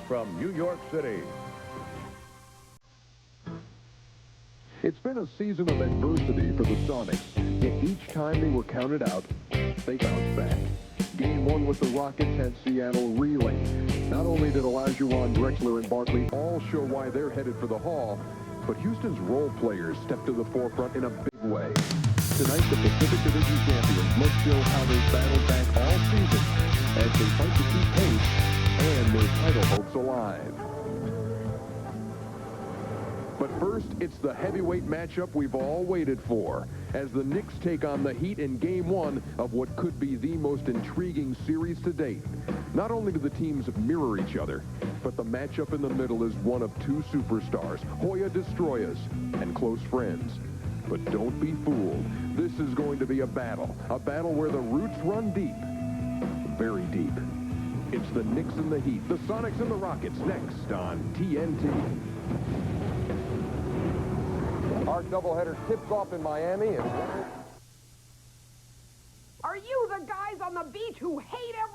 from New York City. It's been a season of adversity for the Sonics, yet each time they were counted out, they bounced back. Game 1 with the Rockets had Seattle reeling. Not only did Olajuwon, Drexler, and Barkley all show why they're headed for the Hall, but Houston's role players stepped to the forefront in a big way. Tonight, the Pacific Division champions must show how they battled back all season as they fight to keep pace and their title hopes alive. But first, it's the heavyweight matchup we've all waited for, as the Knicks take on the Heat in Game 1 of what could be the most intriguing series to date. Not only do the teams mirror each other, but the matchup in the middle is one of two superstars, Hoya Destroyers, and close friends. But don't be fooled. This is going to be a battle where the roots run deep, very deep. It's the Knicks and the Heat, the Sonics and the Rockets, next on TNT. Our doubleheader tips off in Miami. And are you the guys on the beach who hate every...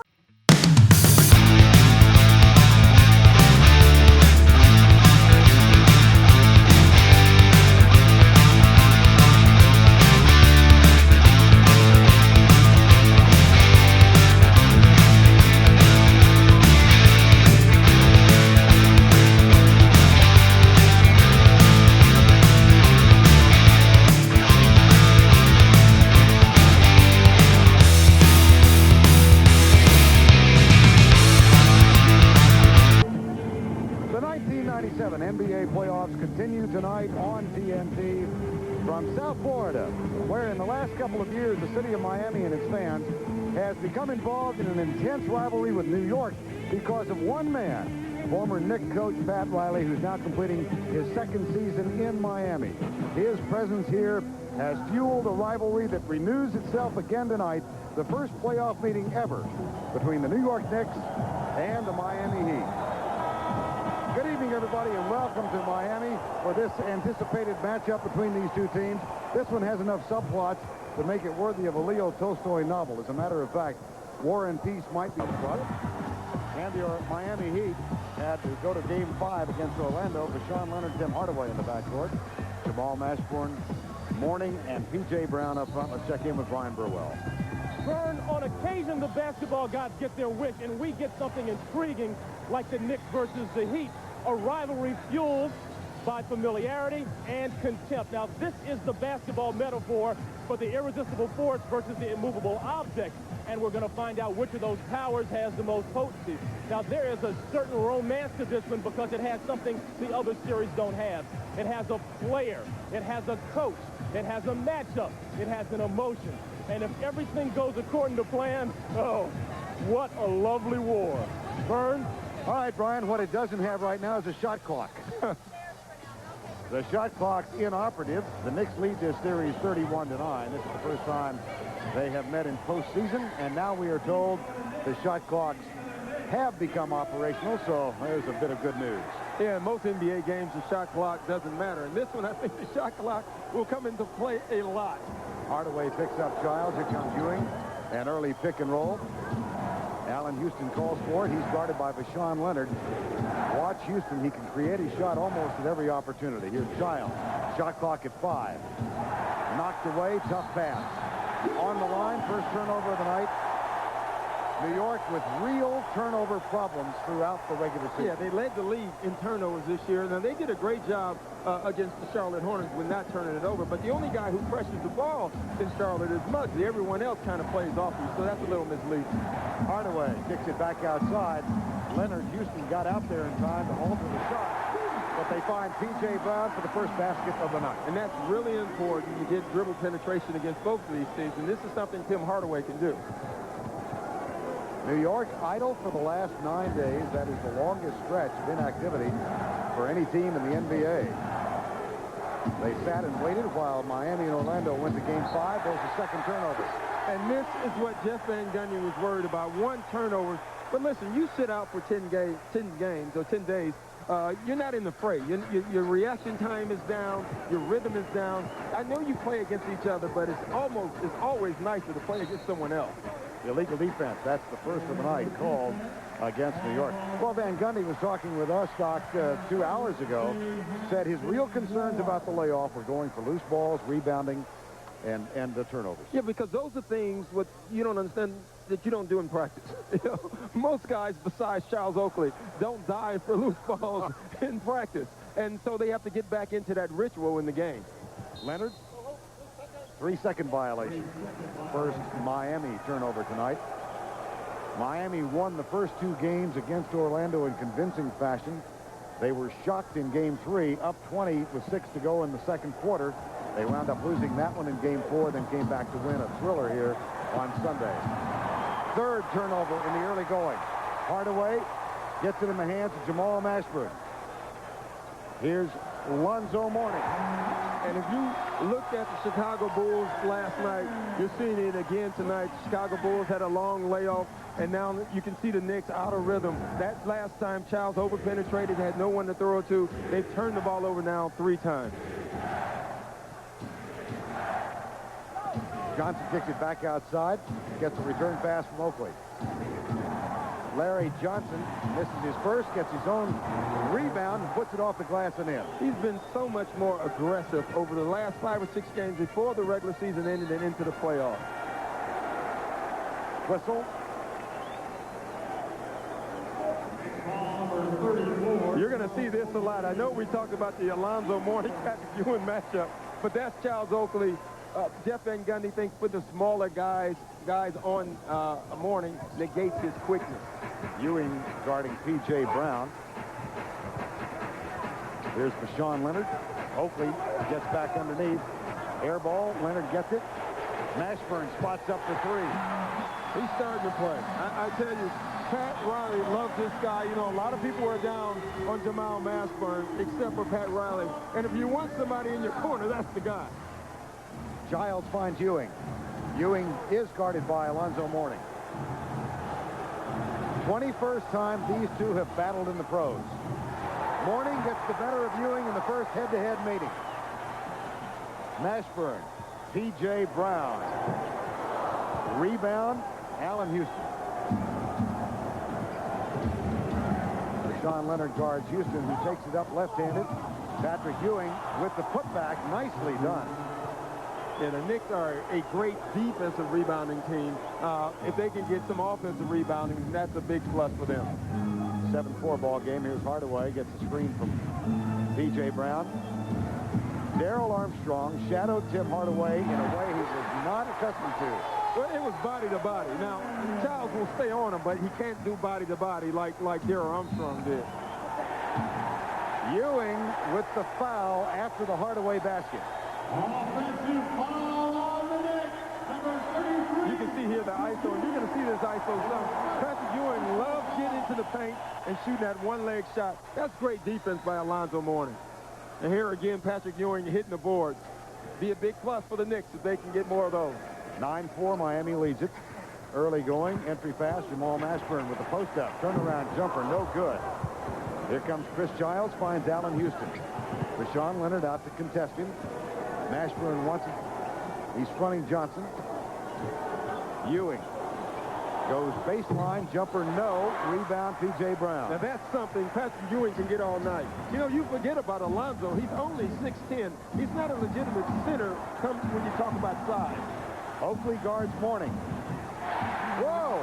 NBA playoffs continue tonight on TNT from South Florida, where in the last couple of years the city of Miami and its fans has become involved in an intense rivalry with New York because of one man, former Knicks coach Pat Riley, who's now completing his second season in Miami. His presence here has fueled a rivalry that renews itself again tonight, the first playoff meeting ever between the New York Knicks and the Miami Heat. Good evening, everybody, and welcome to Miami for this anticipated matchup between these two teams. This one has enough subplots to make it worthy of a Leo Tolstoy novel. As a matter of fact, War and Peace might be front. And the Miami Heat had to go to Game 5 against Orlando for Sean Leonard, Tim Hardaway in the backcourt. Jamal Mashburn, Mourning, and P.J. Brown up front. Let's check in with Brian Burwell. Vern, on occasion, the basketball gods get their wish, and we get something intriguing like the Knicks versus the Heat, a rivalry fueled by familiarity and contempt. Now, this is the basketball metaphor for the irresistible force versus the immovable object, and we're going to find out which of those powers has the most potency. Now, there is a certain romance to this one because it has something the other series don't have. It has a player, it has a coach, it has a matchup, it has an emotion. And if everything goes according to plan, oh, what a lovely war. Vern? All right, Brian, what it doesn't have right now is a shot clock. The shot clock's inoperative. The Knicks lead this series 31-9. This is the first time they have met in postseason, and now we are told the shot clocks have become operational, so there's a bit of good news. yeah, in most NBA games, the shot clock doesn't matter. In this one, I think the shot clock will come into play a lot. Hardaway picks up Childs. Here comes Ewing. An early pick and roll. Allen Houston calls for it. He's guarded by Vashawn Leonard. Watch Houston. He can create a shot almost at every opportunity. Here's Childs. Shot clock at 5. Knocked away. Tough pass. On the line. First turnover of the night. New York with real turnover problems throughout the regular season. Yeah, they led the league in turnovers this year. Now, they did a great job against the Charlotte Hornets with not turning it over. But the only guy who pressures the ball in Charlotte is Muggsy. Everyone else kind of plays off you, so that's a little misleading. Hardaway kicks it back outside. Leonard Houston got out there in time to alter the shot. But they find P.J. Brown for the first basket of the night. And that's really important. You get dribble penetration against both of these teams, and this is something Tim Hardaway can do. New York idle for the last 9 days. That is the longest stretch of inactivity for any team in the NBA. They sat and waited while Miami and Orlando went to Game 5. There's a second turnover. And this is what Jeff Van Gundy was worried about, one turnover. But listen, you sit out for 10 games or 10 days, you're not in the fray. Your reaction time is down. Your rhythm is down. I know you play against each other, but it's always nicer to play against someone else. illegal defense. That's the first of the night called against New York. Well, Van Gundy was talking with us, Doc, 2 hours ago, said his real concerns about the layoff were going for loose balls, rebounding, and the turnovers. Yeah, because those are things what you don't understand that you don't do in practice. You know, most guys besides Charles Oakley don't dive for loose balls in practice. And so they have to get back into that ritual in the game. Leonard, 3-second violation. First Miami turnover tonight. Miami won the first 2 games against Orlando in convincing fashion. They were shocked in game 3, up 20 with 6 to go in the second quarter. They wound up losing that one in game 4, then came back to win a thriller here on Sunday. Third turnover in the early going. Hardaway gets it in the hands of Jamal Mashburn. Here's Alonzo Mourning. And if you looked at the Chicago Bulls last night, you're seeing it again tonight. Chicago Bulls had a long layoff, and now you can see the Knicks out of rhythm. That last time Charles over-penetrated, had no one to throw it to. They've turned the ball over now 3 times. Johnson kicks it back outside, gets a return pass from Oakley. Larry Johnson misses his first, gets his own rebound, and puts it off the glass and in. He's been so much more aggressive over the last 5 or 6 games before the regular season ended and into the playoffs. Whistle. You're going to see this a lot. I know we talked about the Alonzo Mourning Patrick Ewing matchup, but that's Charles Oakley. Jeff Van Gundy thinks putting the smaller guys on Mourning negates his quickness. Ewing guarding P.J. Brown. Here's Marshawn Leonard. Oakley gets back underneath. Air ball. Leonard gets it. Mashburn spots up for 3. He's starting to play. I tell you, Pat Riley loves this guy. You know, a lot of people are down on Jamal Mashburn, except for Pat Riley. And if you want somebody in your corner, that's the guy. Giles finds Ewing. Ewing is guarded by Alonzo Mourning. 21st time these two have battled in the pros. Mourning gets the better of Ewing in the first head-to-head meeting. Mashburn, P.J. Brown. Rebound, Allen Houston. Marshawn Leonard guards Houston, who takes it up left-handed. Patrick Ewing with the putback, nicely done. Yeah, the Knicks are a great defensive rebounding team. If they can get some offensive rebounding, that's a big plus for them. 7-4 ball game. Here's Hardaway, gets a screen from P.J. Brown. Darrell Armstrong shadowed Tim Hardaway in a way he was not accustomed to. Well, it was body to body. Now, Charles will stay on him, but he can't do body to body like Darrell Armstrong did. Ewing with the foul after the Hardaway basket. Offensive foul on the Knicks, number 33. You can see here the ISO, and you're going to see this ISO some. Patrick Ewing loves getting into the paint and shooting that one-leg shot. That's great defense by Alonzo Mourning. And here again, Patrick Ewing hitting the boards. Be a big plus for the Knicks if they can get more of those. 9-4, Miami leads it. Early going, entry pass, Jamal Mashburn with the post-up. Turnaround jumper, no good. Here comes Chris Giles, finds Allen Houston. Marshawn Leonard out to contest him. Mashburn wants it. He's fronting Johnson. Ewing goes baseline, jumper no, rebound P.J. Brown. Now that's something Patrick Ewing can get all night. You know, you forget about Alonzo. He's only 6'10". He's not a legitimate center when you talk about size. Oakley guards Mourning. Whoa!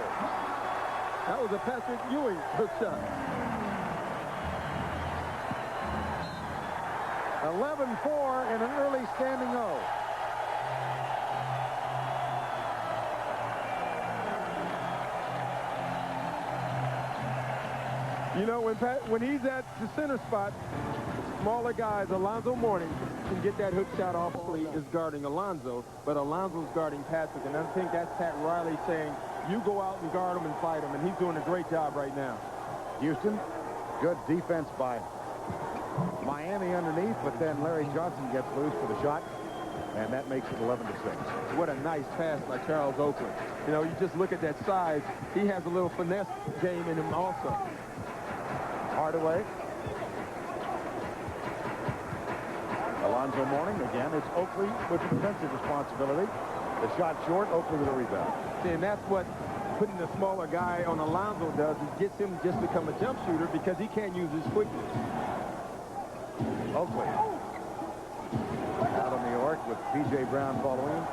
That was a Patrick Ewing hook shot. 11-4 and an early standing O. You know, when he's at the center spot, smaller guys, Alonzo Mourning can get that hook shot off. Oakley is guarding Alonzo, but Alonzo's guarding Patrick, and I think that's Pat Riley saying, you go out and guard him and fight him, and he's doing a great job right now. Houston, good defense by Miami underneath, but then Larry Johnson gets loose for the shot, and that makes it 11-6. What a nice pass by Charles Oakley. You know, you just look at that size. He has a little finesse game in him also. Hardaway. Alonzo Mourning again. It's Oakley with the defensive responsibility. The shot short, Oakley with a rebound. See, and that's what putting the smaller guy on Alonzo does, is gets him to just become a jump shooter because he can't use his quickness. Oakley. Out of New York with P.J. Brown following him.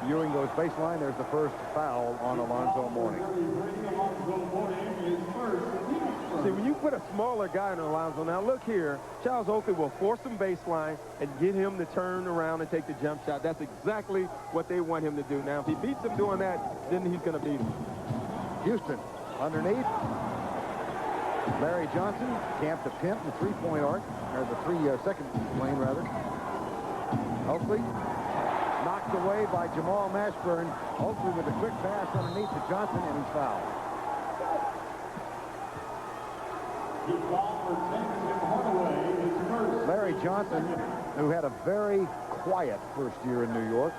Ewing goes baseline. There's the first foul on Alonzo Mourning. See, when you put a smaller guy on Alonzo, now look here, Charles Oakley will force him baseline and get him to turn around and take the jump shot. That's exactly what they want him to do. Now, if he beats him doing that, then he's going to beat him. Houston underneath. Larry Johnson camped a pimp in the three-point arc, or the second lane, rather. Oakley knocked away by Jamal Mashburn. Oakley with a quick pass underneath to Johnson, and he's fouled. Larry Johnson, who had a very quiet first year in New York,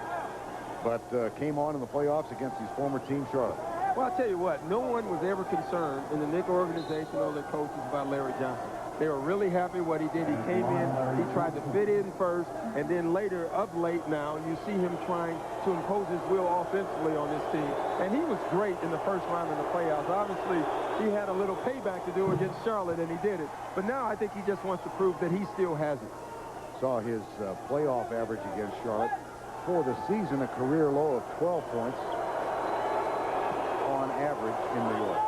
but came on in the playoffs against his former team, Charlotte. Well, I'll tell you what, no one was ever concerned in the Knicks organization or the coaches about Larry Johnson. They were really happy what he did. He came in, he tried to fit in first, and then later, up late now, you see him trying to impose his will offensively on this team. And he was great in the first round in the playoffs. Obviously, he had a little payback to do against Charlotte, and he did it. But now I think he just wants to prove that he still has it. Saw his playoff average against Charlotte. For the season, a career low of 12 points on average in New York.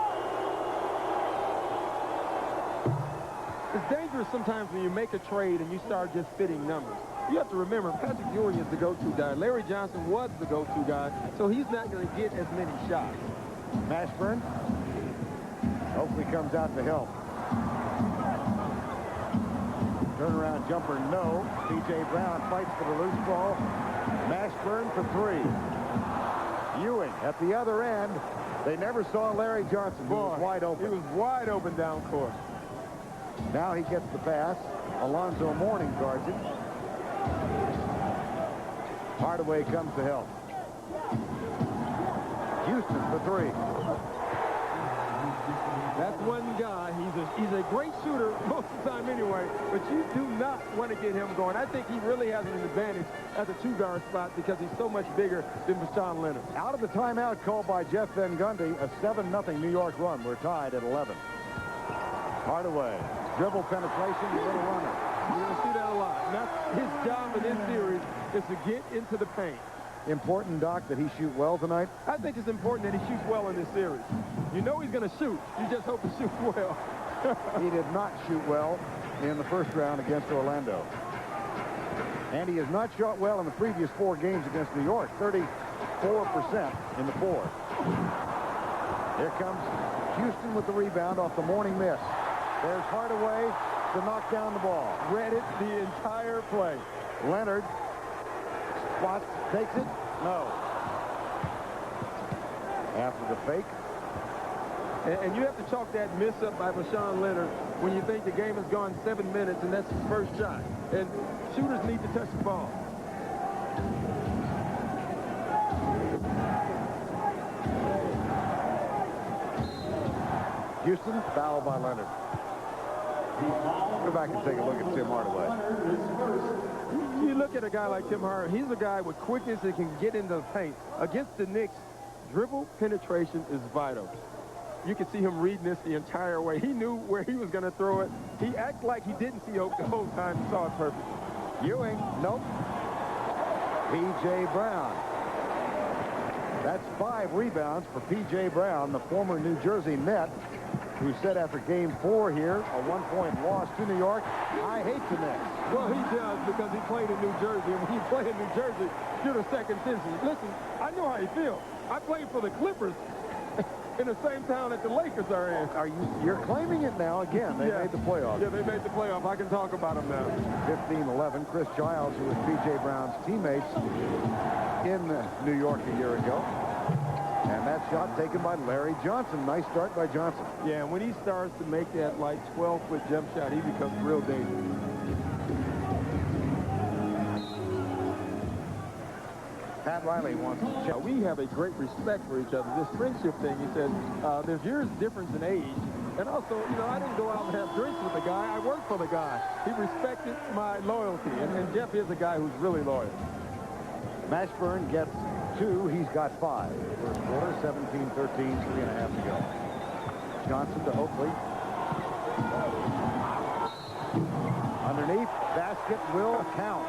It's dangerous sometimes when you make a trade and you start just fitting numbers. You have to remember, Patrick Ewing is the go-to guy. Larry Johnson was the go-to guy, so he's not going to get as many shots. Mashburn. Oakley comes out to help. Turnaround jumper, no. P.J. Brown fights for the loose ball. Mashburn for three. Ewing at the other end. They never saw Larry Johnson. He was wide open. He was wide open down court. Now he gets the pass. Alonzo Mourning guards him. Hardaway comes to help. Houston for three. That's one guy. He's a great shooter most of the time anyway, but you do not want to get him going. I think he really has an advantage at the two-guard spot because he's so much bigger than Rashawn Leonard. Out of the timeout called by Jeff Van Gundy, a 7-0 New York run. We're tied at 11. Hardaway, dribble penetration, little runner. You're going to see that a lot. And that's his job in this series is to get into the paint. Important, Doc, that he shoot well tonight? I think it's important that he shoots well in this series. You know he's going to shoot. You just hope he shoots well. He did not shoot well in the first round against Orlando. And he has not shot well in the previous 4 games against New York. 34% in the fourth. Here comes Houston with the rebound off the Mourning miss. There's Hardaway to knock down the ball. Read it the entire play. Leonard squats, takes it. No. After the fake. And you have to chalk that miss up by Rashawn Leonard when you think the game has gone 7 minutes and that's his first shot. And shooters need to touch the ball. Houston, foul by Leonard. Go back and take a look at Tim Hardaway. You look at a guy like Tim Hardaway, he's a guy with quickness that can get into the paint. Against the Knicks, dribble penetration is vital. You can see him reading this the entire way. He knew where he was going to throw it. He acted like he didn't see Oak the whole time. He saw it perfectly. Ewing, nope. P.J. Brown. That's 5 rebounds for P.J. Brown, the former New Jersey Net, who said after Game 4 here, a 1-point loss to New York, I hate the Knicks. Well, he does because he played in New Jersey. And when you play in New Jersey, you're the second citizen. Listen, I know how you feel. I played for the Clippers in the same town that the Lakers are in. You're claiming it now again. They made the playoffs. Yeah, they made the playoff. I can talk about them now. 15-11. Chris Giles, who was P.J. Brown's teammates in New York a year ago. And that shot taken by Larry Johnson. Nice start by Johnson. Yeah, and when he starts to make that like 12-foot jump shot, he becomes real dangerous. Pat Riley wants to check. We have a great respect for each other. This friendship thing, he said, there's years difference in age. And also, you know, I didn't go out and have drinks with the guy. I worked for the guy. He respected my loyalty. And Jeff is a guy who's really loyal. Mashburn gets 2. He's got 5. First quarter, 17-13, 3.5 to go. Johnson to Oakley. Underneath, basket will count.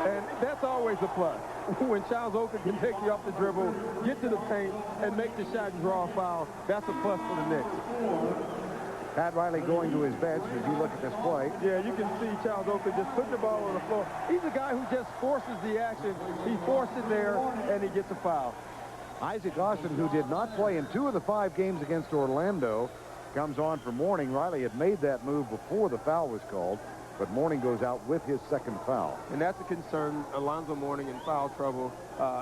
And that's always a plus. When Charles Oakley can take you off the dribble, get to the paint, and make the shot and draw a foul, that's a plus for the Knicks. Pat Riley going to his bench as you look at this play. Yeah, you can see Charles Oakley just putting the ball on the floor. He's a guy who just forces the action. He forced it there, and he gets a foul. Isaac Austin, who did not play in 2 of the 5 games against Orlando, comes on for Mourning. Riley had made that move before the foul was called, but Mourning goes out with his second foul. And that's a concern. Alonzo Mourning in foul trouble.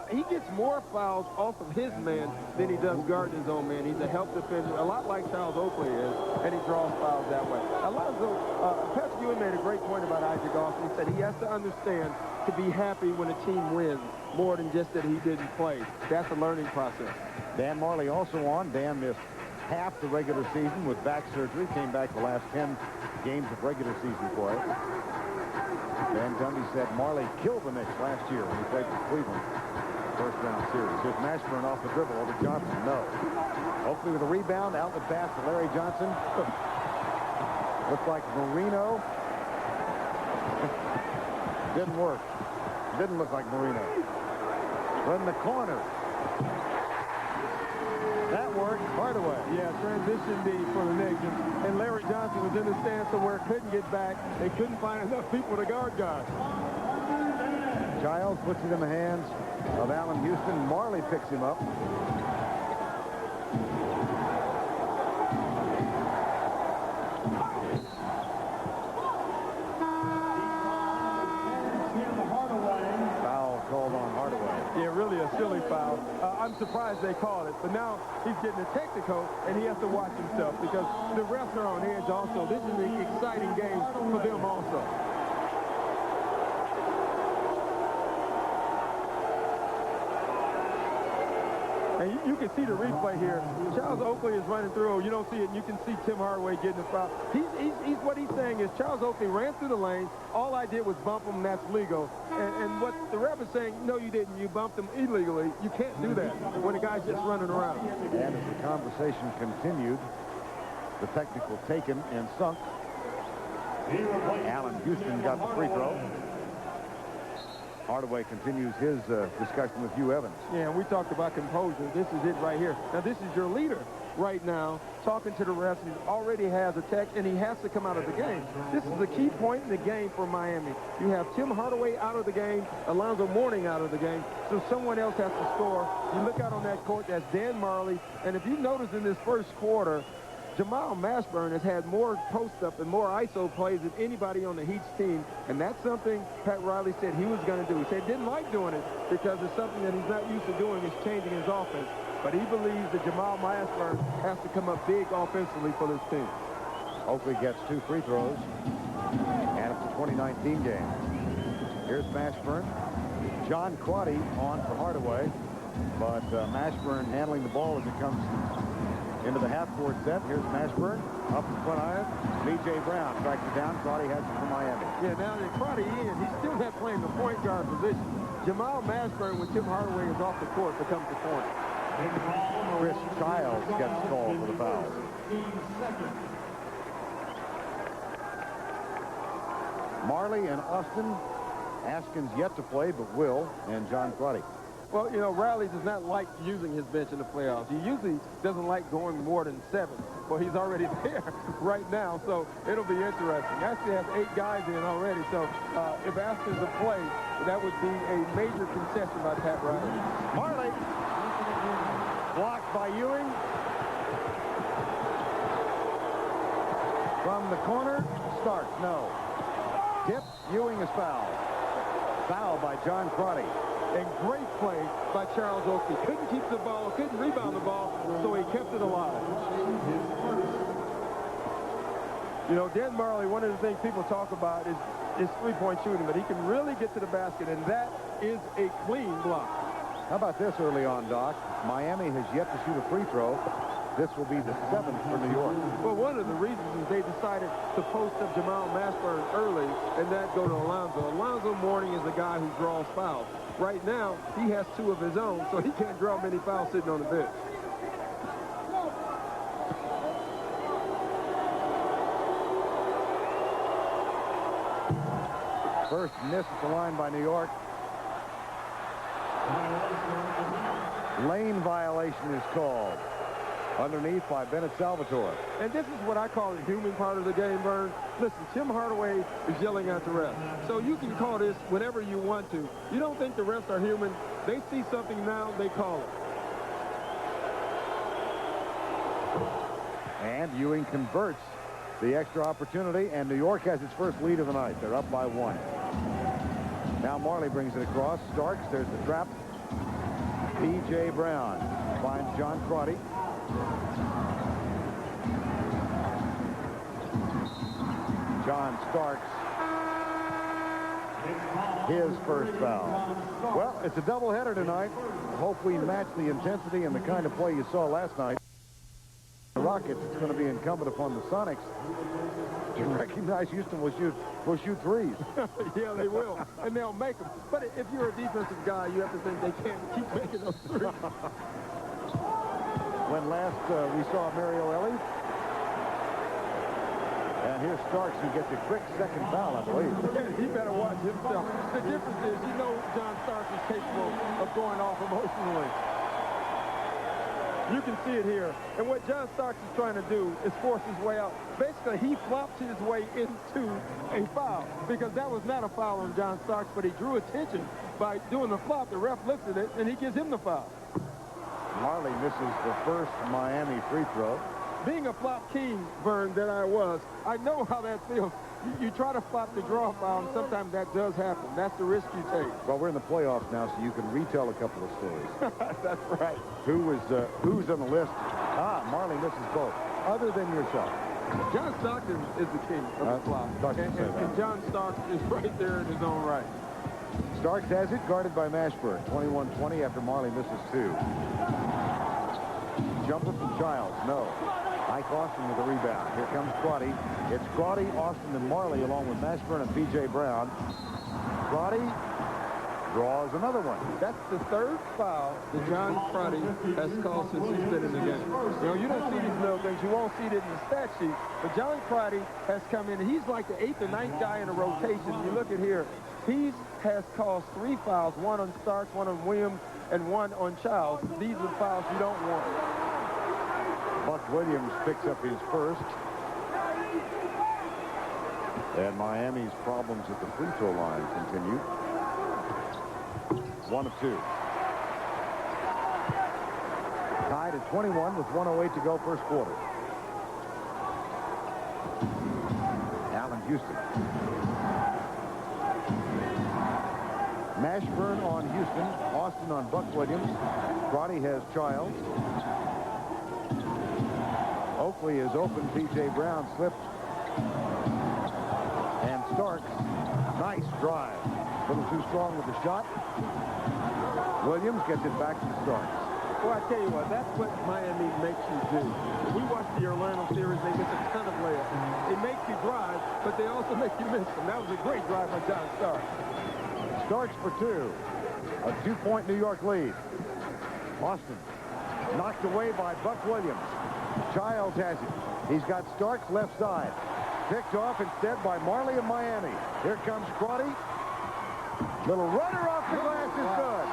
He gets more fouls off of his man than he does guarding his own man. He's a help defender, a lot like Charles Oakley is, and he draws fouls that way. Alonzo, Patrick Ewing made a great point about Isaac Austin. He said he has to understand to be happy when a team wins more than just that he didn't play. That's a learning process. Dan Marley also on. Dan missed half the regular season with back surgery. Came back the last 10 games of regular season play. Dan Gundy said Marley killed the Knicks last year when he played for Cleveland. First round series. Here's Mashburn off the dribble over Johnson. No. Oakley with a rebound. Outlet pass to Larry Johnson. Looked like Marino. Didn't work. Didn't look like Marino. But in the corner. That worked. Hardaway. Yeah, transition D for the Knicks. And Larry Johnson was in the stand somewhere, couldn't get back. They couldn't find enough people to guard guys. Giles puts it in the hands of Allen Houston. Marley picks him up. Foul called on Hardaway. Yeah, really a silly foul. I'm surprised they called it, but now he's getting a technical, and he has to watch himself because the refs are on edge also. This is an exciting game for them also. And you can see the replay here. Charles Oakley is running through. You don't see it, and you can see Tim Hardaway getting the foul. What he's saying is Charles Oakley ran through the lane. All I did was bump him, and that's legal. And what the ref is saying, no, you didn't. You bumped him illegally. You can't do that when a guy's just running around. And as the conversation continued, the technical taken and sunk. Allen Houston got the free throw. Hardaway continues his discussion with Hugh Evans. Yeah, we talked about composure. This is it right here. Now, this is your leader right now talking to the refs. He already has a tech, and he has to come out of the game. This is the key point in the game for Miami. You have Tim Hardaway out of the game, Alonzo Mourning out of the game, so someone else has to score. You look out on that court, that's Dan Marley. And if you notice in this first quarter, Jamal Mashburn has had more post-up and more ISO plays than anybody on the Heat's team, and that's something Pat Riley said he was going to do. He said he didn't like doing it because it's something that he's not used to doing, is changing his offense. But he believes that Jamal Mashburn has to come up big offensively for this team. Oakley gets 2 free throws, and it's a 2019 game. Here's Mashburn. John Crotty on for Hardaway, but Mashburn handling the ball as it comes into the half-court set. Here's Mashburn up in front iron. B.J. Brown tracks it down. Crotty has it for Miami. Yeah, now that Crotty in, he's still not playing the point guard position. Jamal Mashburn, when Tim Hardaway is off the court, becomes the point. Chris Childs gets called for the foul. Marley and Austin. Askins yet to play, but will, and John Crotty. Well, you know, Riley does not like using his bench in the playoffs. He usually doesn't like going more than 7. Well, he's already there right now, so it'll be interesting. Actually has 8 guys in already, so if Askins a play, that would be a major concession by Pat Riley. Marley blocked by Ewing. From the corner, starts, no. Tip, Ewing is fouled. Foul by John Crotty. And great play by Charles Oakley. Couldn't keep the ball, couldn't rebound the ball, so he kept it alive. You know, Dan Marley, one of the things people talk about is three-point shooting, but he can really get to the basket, and that is a clean block. How about this early on, Doc? Miami has yet to shoot a free throw this will be the 7th for New York. Well, one of the reasons is they decided to post up Jamal Mashburn early and not go to Alonzo. Alonzo Mourning is a guy who draws fouls. Right now, he has 2 of his own, so he can't draw many fouls sitting on the bench. First miss at the line by New York. Lane violation is called. Underneath by Bennett Salvatore. And this is what I call the human part of the game, Vern. Listen, Tim Hardaway is yelling at the refs. So you can call this whenever you want to. You don't think the refs are human. They see something now, they call it. And Ewing converts the extra opportunity, and New York has its first lead of the night. They're up by 1. Now Marley brings it across. Starks, there's the trap. P.J. Brown finds John Crotty. John Starks, his first foul. Well, it's a doubleheader tonight. Hope we match the intensity and the kind of play you saw last night. The Rockets, it's going to be incumbent upon the Sonics to recognize Houston will shoot threes. Yeah, they will, and they'll make them. But if you're a defensive guy, you have to think they can't keep making those threes. When last we saw Mario Ellie. And here's Starks, who gets a quick second foul, I believe. Yeah, he better watch himself. The difference is, you know, John Starks is capable of going off emotionally. You can see it here. And what John Starks is trying to do is force his way out. Basically, he flopped his way into a foul, because that was not a foul on John Starks, but he drew attention by doing the flop. The ref looks at it, and he gives him the foul. Marley misses the first Miami free throw. Being a flop king, Vern, that I was, I know how that feels. You try to flop the draw foul, and sometimes that does happen. That's the risk you take. Well, we're in the playoffs now, so you can retell a couple of stories. That's right. Who's on the list? Marley misses both, other than yourself. John Stockton is the king of the flop. And John Starks is right there in his own right. Starks has it, guarded by Mashburn. 21-20 after Marley misses 2. Jumper from Childs, no. Ike Austin with the rebound. Here comes Crotty. It's Crotty, Austin, and Marley, along with Mashburn and P.J. Brown. Crotty draws another one. That's the third foul that John Crotty has called since he's been in the game. You know, you don't see these little things. You won't see it in the stat sheet. But John Crotty has come in. He's like the 8th or 9th guy in a rotation. You look at here. He has caused 3 fouls, 1 on Starks, 1 on Williams, and 1 on Childs. These are fouls you don't want. Buck Williams picks up his first. And Miami's problems at the free throw line continue. 1 of 2. Tied at 21 with 1:08 to go first quarter. Allen Houston. Mashburn on Houston. Austin on Buck Williams. Crotty has Childs. Oakley is open. P.J. Brown slipped. And Starks, nice drive. A little too strong with the shot. Williams gets it back to Starks. Well, I tell you what, that's what Miami makes you do. We watched the Orlando series. They miss a ton of layups. It makes you drive, but they also make you miss them. That was a great drive by John Starks. Starks for 2. A 2-point New York lead. Austin knocked away by Buck Williams. Childs has it. He's got Starks left side. Picked off instead by Marley of Miami. Here comes Crotty. Little runner off the glass is good.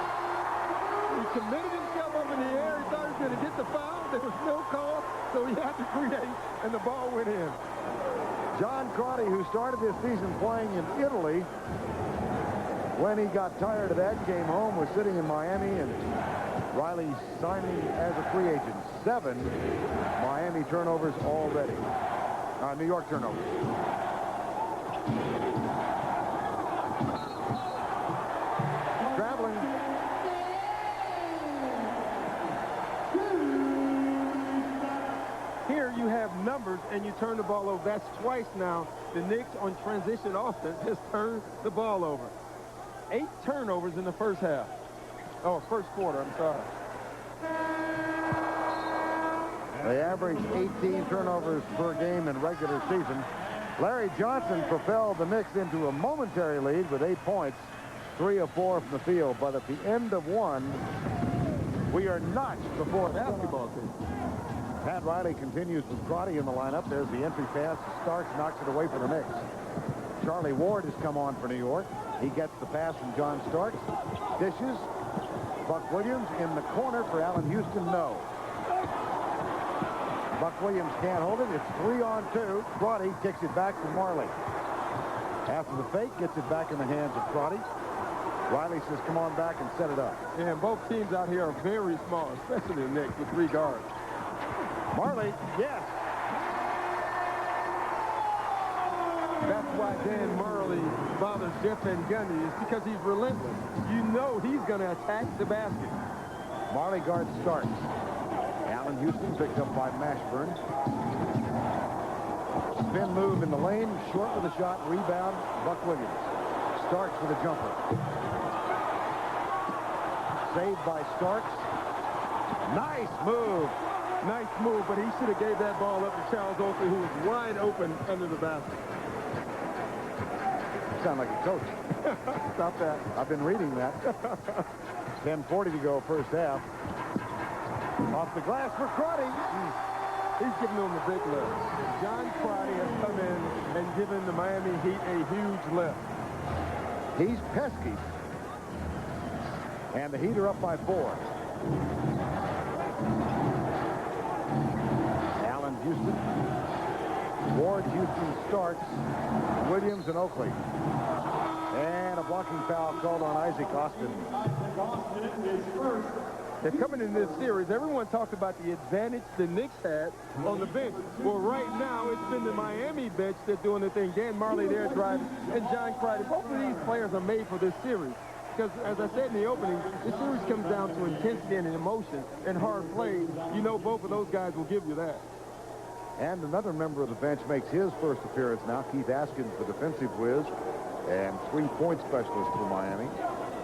He committed himself up in the air. He thought he was going to get the foul. There was no call, so he had to create, and the ball went in. John Crotty, who started this season playing in Italy, when he got tired of that, came home, was sitting in Miami, and Riley signing as a free agent. 7 Miami turnovers already. New York turnovers. Traveling. Here you have numbers, and you turn the ball over. That's twice now. The Knicks on transition offense has turned the ball over. 8 turnovers in the first half. Oh, first quarter, I'm sorry. They average 18 turnovers per game in regular season. Larry Johnson propelled the Knicks into a momentary lead with 8 points, 3 of 4 from the field. But at the end of one, we are notched before basketball team. Pat Riley continues with Crotty in the lineup. There's the entry pass. Starks knocks it away for the Knicks. Charlie Ward has come on for New York. He gets the pass from John Starks. Dishes. Buck Williams in the corner for Allen Houston. No. Buck Williams can't hold it. It's 3-on-2. Crotty kicks it back to Marley. After the fake, gets it back in the hands of Crotty. Riley says, come on back and set it up. Yeah, and both teams out here are very small, especially the Knicks with 3 guards. Marley, yes. That's why Dan Marley bothers Jeff Van Gundy, is because he's relentless. You know he's going to attack the basket. Marley guards Starks. Allen Houston picked up by Mashburn. Spin move in the lane, short with a shot, rebound, Buck Williams. Starks with a jumper. Saved by Starks. Nice move. Nice move, but he should have gave that ball up to Charles Oakley, who was wide open under the basket. You sound like a coach. Stop that. I've been reading that. 10:40 to go, first half. Off the glass for Crotty. He's giving them a big lift. John Crotty has come in and given the Miami Heat a huge lift. He's pesky. And the Heat are up by 4. Allen Houston. Ward, Houston, Starks, Williams, and Oakley. And a blocking foul called on Isaac Austin. They're coming in this series. Everyone talked about the advantage the Knicks had on the bench. Well, right now, it's been the Miami bench that's doing the thing. Dan Marley there driving, and John Crotty. Both of these players are made for this series. Because, as I said in the opening, this series comes down to intensity and emotion and hard play. You know both of those guys will give you that. And another member of the bench makes his first appearance now. Keith Askins, the defensive whiz, and 3-point specialist for Miami.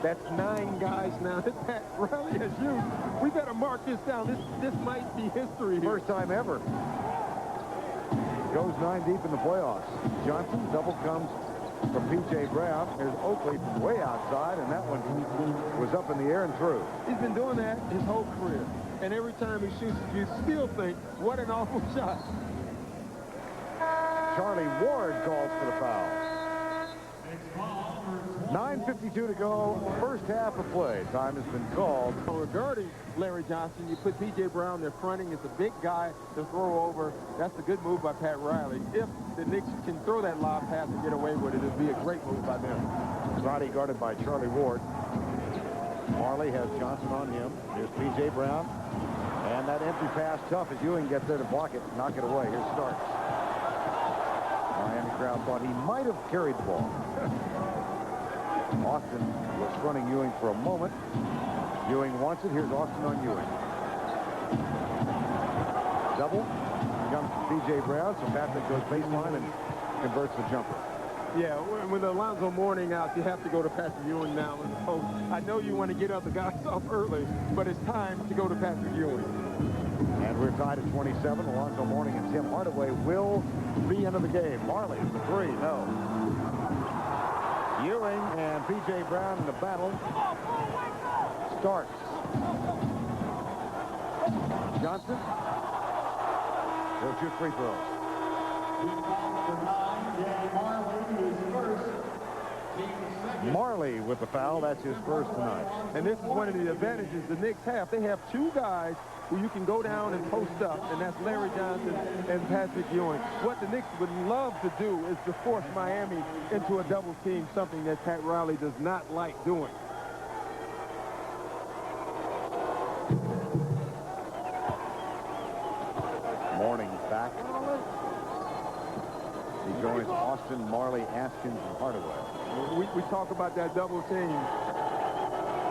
That's 9 guys now that Pat Riley has used. We better mark this down. This might be history here. First time ever. Goes 9 deep in the playoffs. Johnson double comes from P.J. Brown. There's Oakley from way outside, and that one was up in the air and through. He's been doing that his whole career. And every time he shoots, you still think, what an awful shot. Charlie Ward calls for the foul. 9:52 to go, first half of play. Time has been called. Regarding Larry Johnson, you put P.J. Brown there fronting. It's a big guy to throw over. That's a good move by Pat Riley. If the Knicks can throw that lob pass and get away with it, it'd be a great move by them. Roddy guarded by Charlie Ward. Marley has Johnson on him. Here's P.J. Brown. And that empty pass tough as Ewing gets there to block it, knock it away. Here's Starks. Miami crowd thought he might have carried the ball. Austin was fronting Ewing for a moment. Ewing wants it. Here's Austin on Ewing. Double. Comes P.J. Brown, so Patrick goes baseline and converts the jumper. Yeah, with Alonzo Mourning out, you have to go to Patrick Ewing now. So I know you want to get other guys off early, but it's time to go to Patrick Ewing. And we're tied at 27. Alonzo Mourning and Tim Hardaway will be into the game. Marley, the 3, no. Ewing and P.J. Brown in the battle. Starks. Johnson. He'll shoot free throws. Marley with the foul. That's his first tonight. And this is one of the advantages the Knicks have. They have 2 guys who you can go down and post up, and that's Larry Johnson and Patrick Ewing. What the Knicks would love to do is to force Miami into a double team, something that Pat Riley does not like doing. Mourning back. He joins Austin, Marley, Askins, and Hardaway. We talk about that double team.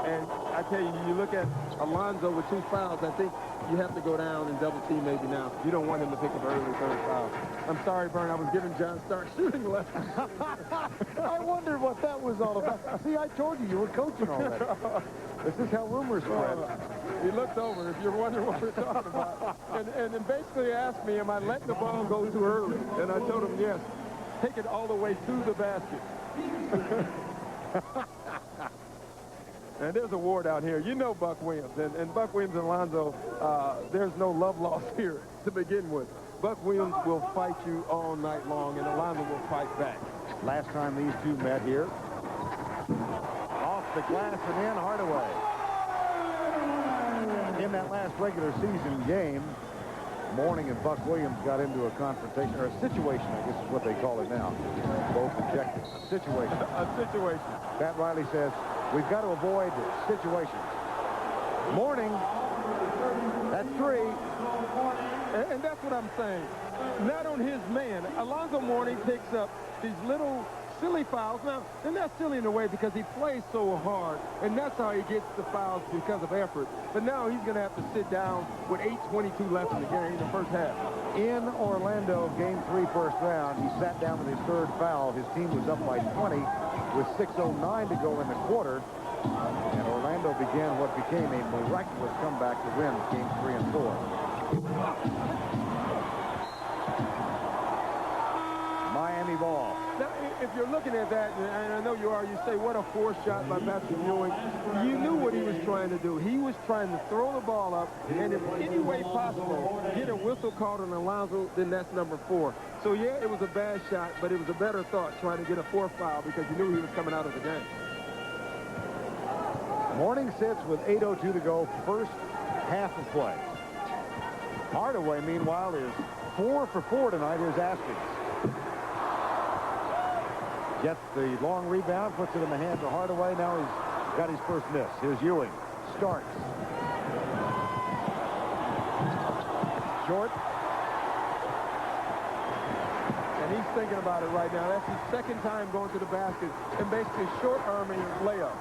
And I tell you, you look at Alonzo with 2 fouls, I think you have to go down and double team maybe now. You don't want him to pick up early 3rd foul. I'm sorry, Bern, I was giving John Stark shooting lessons. I wondered what that was all about. See, I told you were coaching all that. This is how rumors spread. He looked over, if you're wondering what we're talking about, and then basically asked me, am I letting the ball go too early? And I told him, yes. Take it all the way to the basket. And there's a ward out here. You know Buck Williams. And Buck Williams and Alonzo, there's no love lost here to begin with. Buck Williams will fight you all night long, and Alonzo will fight back. Last time these two met here. Off the glass and in, Hardaway. In that last regular season game, Mourning and Buck Williams got into a confrontation, or a situation, I guess is what they call it now. Both ejected. A situation. A situation. Pat Riley says, we've got to avoid situations. Mourning, that's 3. And that's what I'm saying. Not on his man. Alonzo Mourning picks up these little silly fouls. Now, they're not silly in a way because he plays so hard, and that's how he gets the fouls because of effort. But now he's going to have to sit down with 8:22 left in the game, the first half. In Orlando, game 3, first round, he sat down with his 3rd foul. His team was up by 20 with 6:09 to go in the quarter. And Orlando began what became a miraculous comeback to win game 3 and 4. Miami ball. Now, if you're looking at that, and I know you are, you say, what a forced shot by Patrick Ewing. You knew what he was trying to do. He was trying to throw the ball up, and if any way possible, get a whistle called on Alonzo, then that's number 4. So, yeah, it was a bad shot, but it was a better thought trying to get a 4th foul because you knew he was coming out of the game. Mourning sits with 8:02 to go, first half of play. Hardaway, meanwhile, is 4 for 4 tonight. Here's Askins. Gets the long rebound, puts it in the hands of Hardaway. Now he's got his first miss. Here's Ewing. Starts. Short. And he's thinking about it right now. That's his 2nd time going to the basket and basically short-arming layup.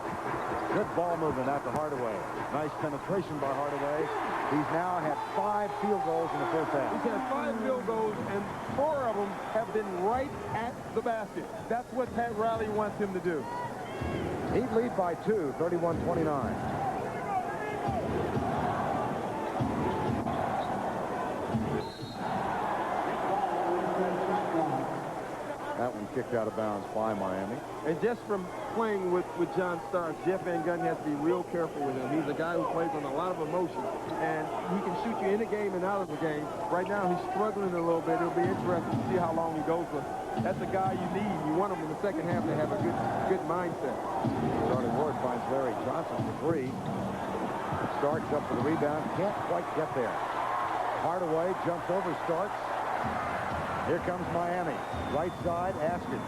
Good ball movement out to Hardaway. Nice penetration by Hardaway. He's now had 5 field goals in the first half. He's had 5 field goals, and 4 of them have been right at the basket. That's what Pat Riley wants him to do. Heat lead by 2, 31-29. That one kicked out of bounds by Miami. And just from playing with John Starks, Jeff Van Gundy has to be real careful with him. He's a guy who plays on a lot of emotion, and he can shoot you in the game and out of the game. Right now, he's struggling a little bit. It'll be interesting to see how long he goes with. That's a guy you need. You want him in the second half to have a good mindset. Charlie Ward finds Larry Johnson for 3. Starks up for the rebound. Can't quite get there. Hardaway jumps over Starks. Here comes Miami. Right side, Askins.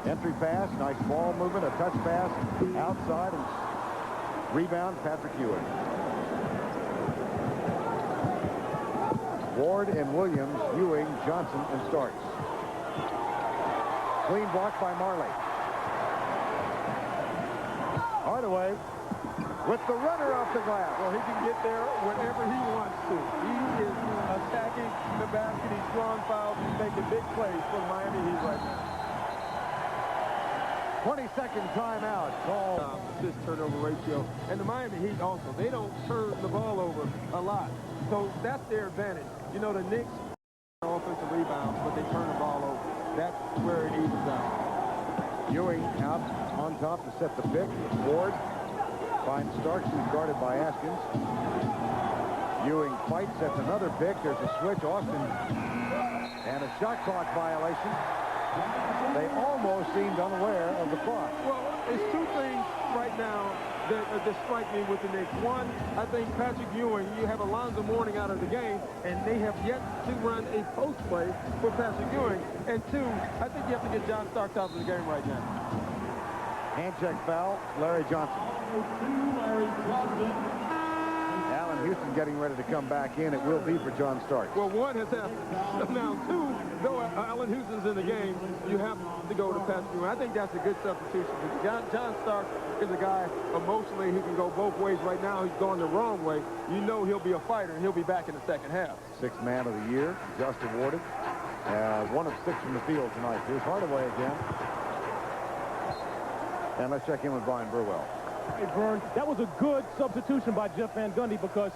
Entry pass, nice ball movement, a touch pass outside, and rebound, Patrick Ewing. Ward and Williams, Ewing, Johnson, and Starks. Clean block by Marley. Hardaway with the runner off the glass. Well, he can get there whenever he wants to. He is attacking the basket. He's drawing fouls. He's making big plays for the Miami Heat right now. 22nd timeout called. Assist turnover ratio. And the Miami Heat also, they don't turn the ball over a lot. So that's their advantage. You know, the Knicks offensive rebounds, but they turn the ball over. That's where it evens out. Ewing out on top to set the pick. Ward finds Starks, who's guarded by Askins. Ewing fights, sets another pick. There's a switch. Austin. And a shot clock violation. They almost seemed unaware of the clock. Well, it's 2 things right now that strike me with the Knicks. One, I think Patrick Ewing, you have Alonzo Mourning out of the game, and they have yet to run a post play for Patrick Ewing. And 2, I think you have to get John Starks out of the game right now. Hand check foul, Larry Johnson. Allen Houston getting ready to come back in. It will be for John Starks. Well, 1 has happened. Now, 2, though Allen Houston's in the game, you have to go to Patrick Ewing. I think that's a good substitution. John Starks is a guy emotionally who can go both ways. Right now, he's going the wrong way. You know he'll be a fighter, and he'll be back in the second half. 6th man of the year, just awarded. 1 of 6 from the field tonight. Here's Hardaway again. And let's check in with Brian Burwell. Hey, Vern, that was a good substitution by Jeff Van Gundy because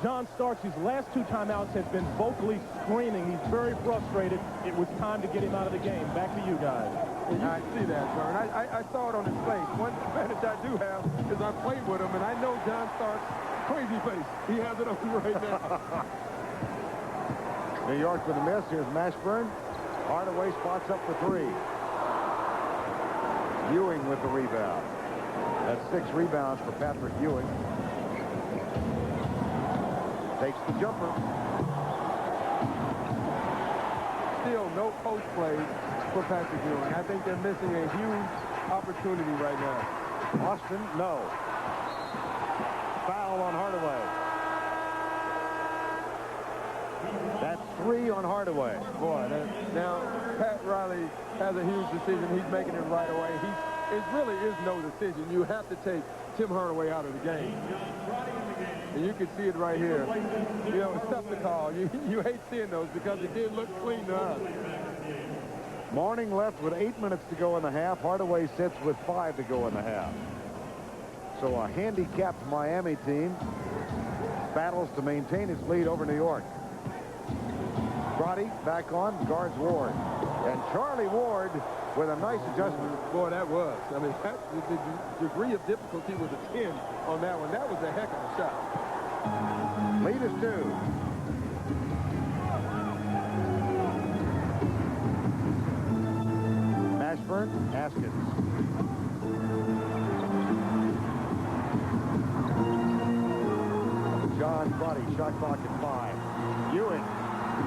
John Starks' last 2 timeouts has been vocally screaming. He's very frustrated. It was time to get him out of the game. Back to you guys. And you can see that, Vern. I saw it on his face. One advantage I do have is I played with him, and I know John Starks' crazy face. He has it on right now. New York with a miss. Here's Mashburn. Hardaway spots up for 3. Ewing with the rebound. That's 6 rebounds for Patrick Ewing. Takes the jumper. Still no post plays for Patrick Ewing. I think they're missing a huge opportunity right now. Austin, no. Foul on Hardaway. That's 3 on Hardaway. Boy, now Pat Riley has a huge decision. He's making it right away. It really is no decision. You have to take Tim Hardaway out of the game. And you can see it right here. You know, it's tough to call. You hate seeing those because it did look clean to us. Mourning left with 8 minutes to go in the half. Hardaway sits with 5 to go in the half. So a handicapped Miami team battles to maintain its lead over New York. Crotty back on, guards Ward. And Charlie Ward with a nice adjustment. Boy, that was. I mean, the degree of difficulty was a 10 on that one. That was a heck of a shot. Lead is 2. Mashburn, Askins. John Crotty, shot clock at 5. Ewing,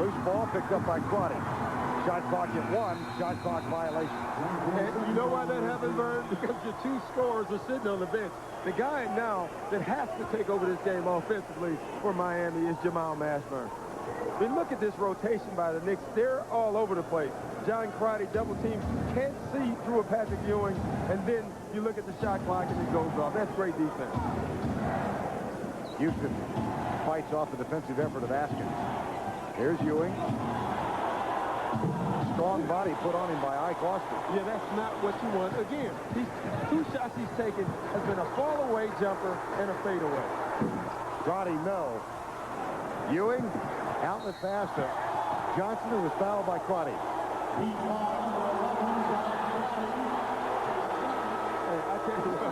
loose ball picked up by Crotty. Shot clock at 1, shot clock violation. And you know why that happened, Vern? Because your 2 scorers are sitting on the bench. The guy now that has to take over this game offensively for Miami is Jamal Mashburn. I mean, look at this rotation by the Knicks. They're all over the place. John Crotty double teams. Can't see through a Patrick Ewing, and then you look at the shot clock and it goes off. That's great defense. Houston fights off the defensive effort of Askins. Here's Ewing. Strong body put on him by Ike Austin. Yeah, that's not what you want. Again, these 2 shots he's taken has been a fall-away jumper and a fadeaway. Crotty, no. Ewing, outlet pass to Johnson, who was fouled by Crotty. Hey, I tell you what,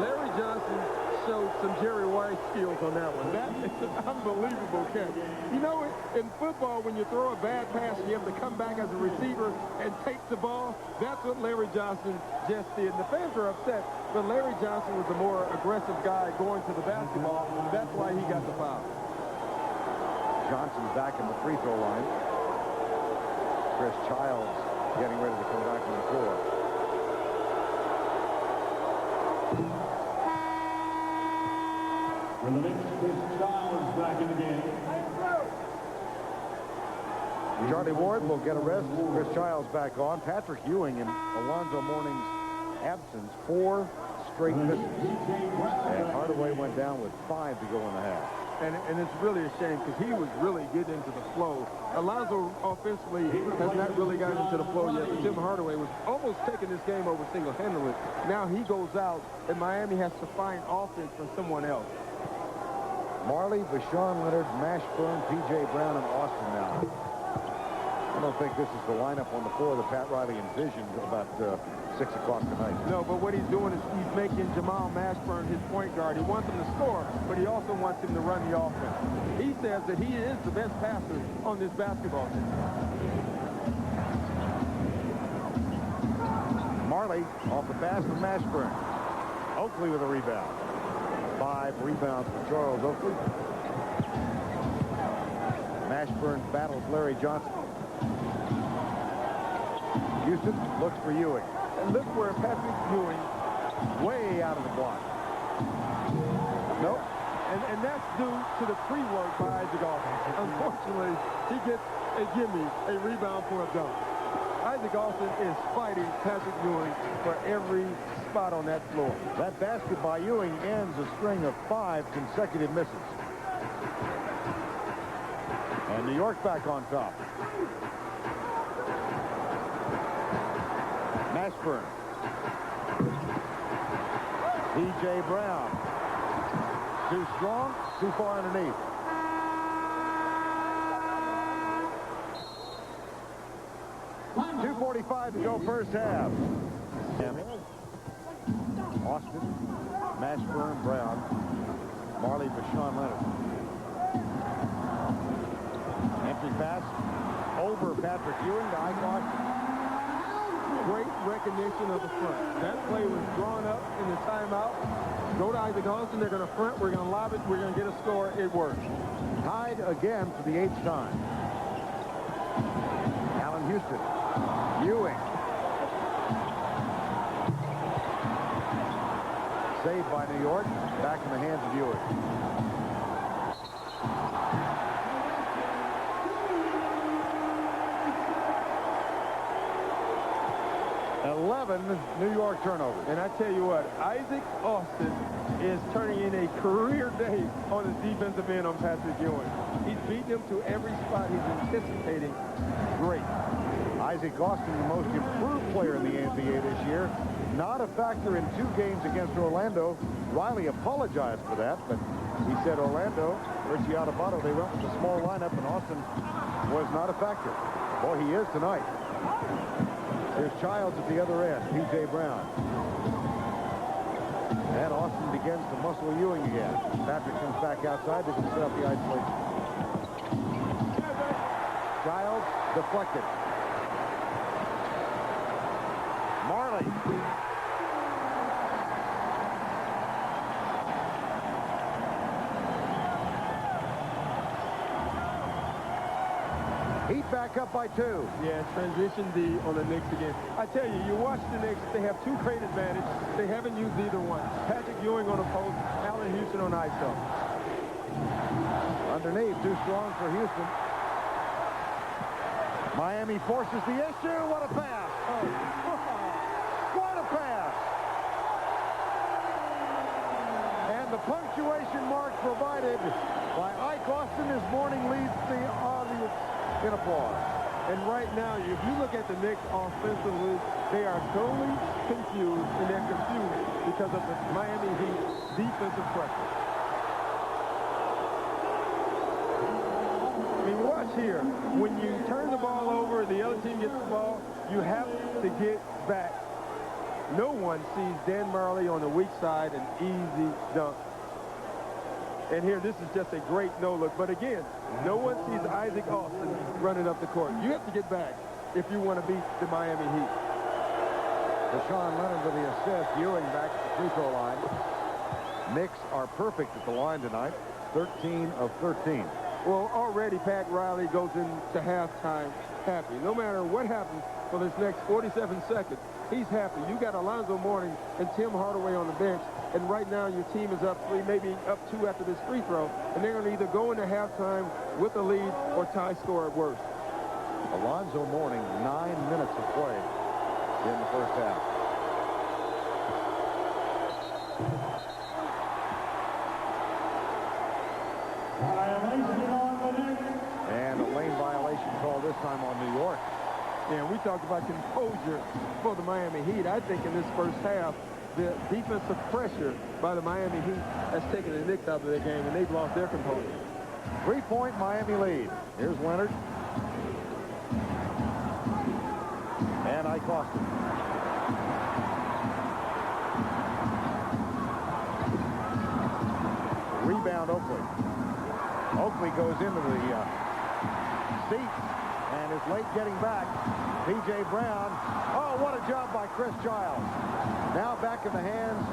Larry Johnson showed some Jerry Rice skills on that one. That is an unbelievable catch. You know, in football, when you throw a bad pass, you have to come back as a receiver and take the ball. That's what Larry Johnson just did. And the fans are upset, but Larry Johnson was the more aggressive guy going to the basketball. That's why he got the foul. Johnson's back in the free throw line. Chris Childs getting ready to come back on the floor. For the Knicks, Chris Childs back in the game. Charlie Ward will get a rest. Chris Childs back on. Patrick Ewing in Alonzo Mourning's absence. 4 straight misses. And Hardaway went down with 5 to go in the half. And it's really a shame because he was really getting into the flow. Alonzo offensively has not really gotten into the flow yet, but Tim Hardaway was almost taking this game over single-handedly. Now he goes out, and Miami has to find offense from someone else. Marley, Bashawn Leonard, Mashburn, P.J. Brown, and Austin now. I don't think this is the lineup on the floor that Pat Riley envisioned about 6 o'clock tonight. No, but what he's doing is he's making Jamal Mashburn his point guard. He wants him to score, but he also wants him to run the offense. He says that he is the best passer on this basketball team. Marley off the pass from Mashburn. Oakley with a rebound. 5 rebounds for Charles Oakley. Mashburn battles Larry Johnson. Houston looks for Ewing. And look where Patrick Ewing, Way out of the block. nope. And that's due to the pre-work by Isaac Austin. Unfortunately, he gets a gimme, a rebound for a dunk. Isaac Austin is fighting Patrick Ewing for every spot on that floor. That basket by Ewing ends a string of 5 consecutive misses. And New York back on top. Mashburn. P.J. Brown. Too strong, too far underneath. .245 to go first half. Austin, Mashburn, Brown, Marley for Sean Leonard. Entry pass over Patrick Ewing to Ike Austin. Great recognition of the front. That play was drawn up in the timeout. Go to Isaac Austin. They're going to front. We're going to lob it. We're going to get a score. It worked. Tied again for the 8th time. Allen Houston. Ewing. Saved by New York. Back in the hands of Ewing. 11 New York turnovers. And I tell you what, Isaac Austin is turning in a career day on his defensive end on Patrick Ewing. He's beating him to every spot he's anticipating. Great. Isaac Austin, the most improved player in the NBA this year. Not a factor in 2 games against Orlando. Riley apologized for that, but he said Orlando, Richie Adebayo, they went with a small lineup, and Austin was not a factor. Boy, he is tonight. Here's Childs at the other end, P.J. Brown. And Austin begins to muscle Ewing again. Patrick comes back outside. They can set up the isolation. Childs deflected. Marley. Heat back up by 2. Yeah, transition D on the Knicks again. I tell you, you watch the Knicks, they have 2 great advantage. They haven't used either one. Patrick Ewing on the post, Allen Houston on ISO. Underneath, too strong for Houston. Miami forces the issue. What a pass. Oh. What a pass. And the punctuation mark provided by Ike Austin as Mourning leads the audience in applause. And right now, if you look at the Knicks offensively, they are totally confused, and they're confused because of the Miami Heat defensive pressure. I mean, watch here. When you turn the ball over, the other team gets the ball, you have to get back. No one sees Dan Marley on the weak side an easy dunk. And here, this is just a great no-look. But again, no one sees Isaac Austin running up the court. You have to get back if you want to beat the Miami Heat. Deshaun Leonard with the assist. Ewing back to the free throw line. Knicks are perfect at the line tonight. 13 of 13. Well, already Pat Riley goes into halftime happy. No matter what happens for this next 47 seconds, he's happy. You got Alonzo Mourning and Tim Hardaway on the bench, and right now your team is up 3, maybe up 2 after this free throw, and they're going to either go into halftime with a lead or tie score at worst. Alonzo Mourning, 9 minutes of play in the first half. And a lane violation call this time on New York. And we talked about composure for the Miami Heat. I think in this first half, the defensive pressure by the Miami Heat has taken the Knicks out of their game, and they've lost their composure. 3-point Miami lead. Here's Leonard. And Ike Austin. Rebound Oakley. Oakley goes into the seats and is late getting back. P.J. Brown. Oh, what a job by Chris Childs. Now back in the hands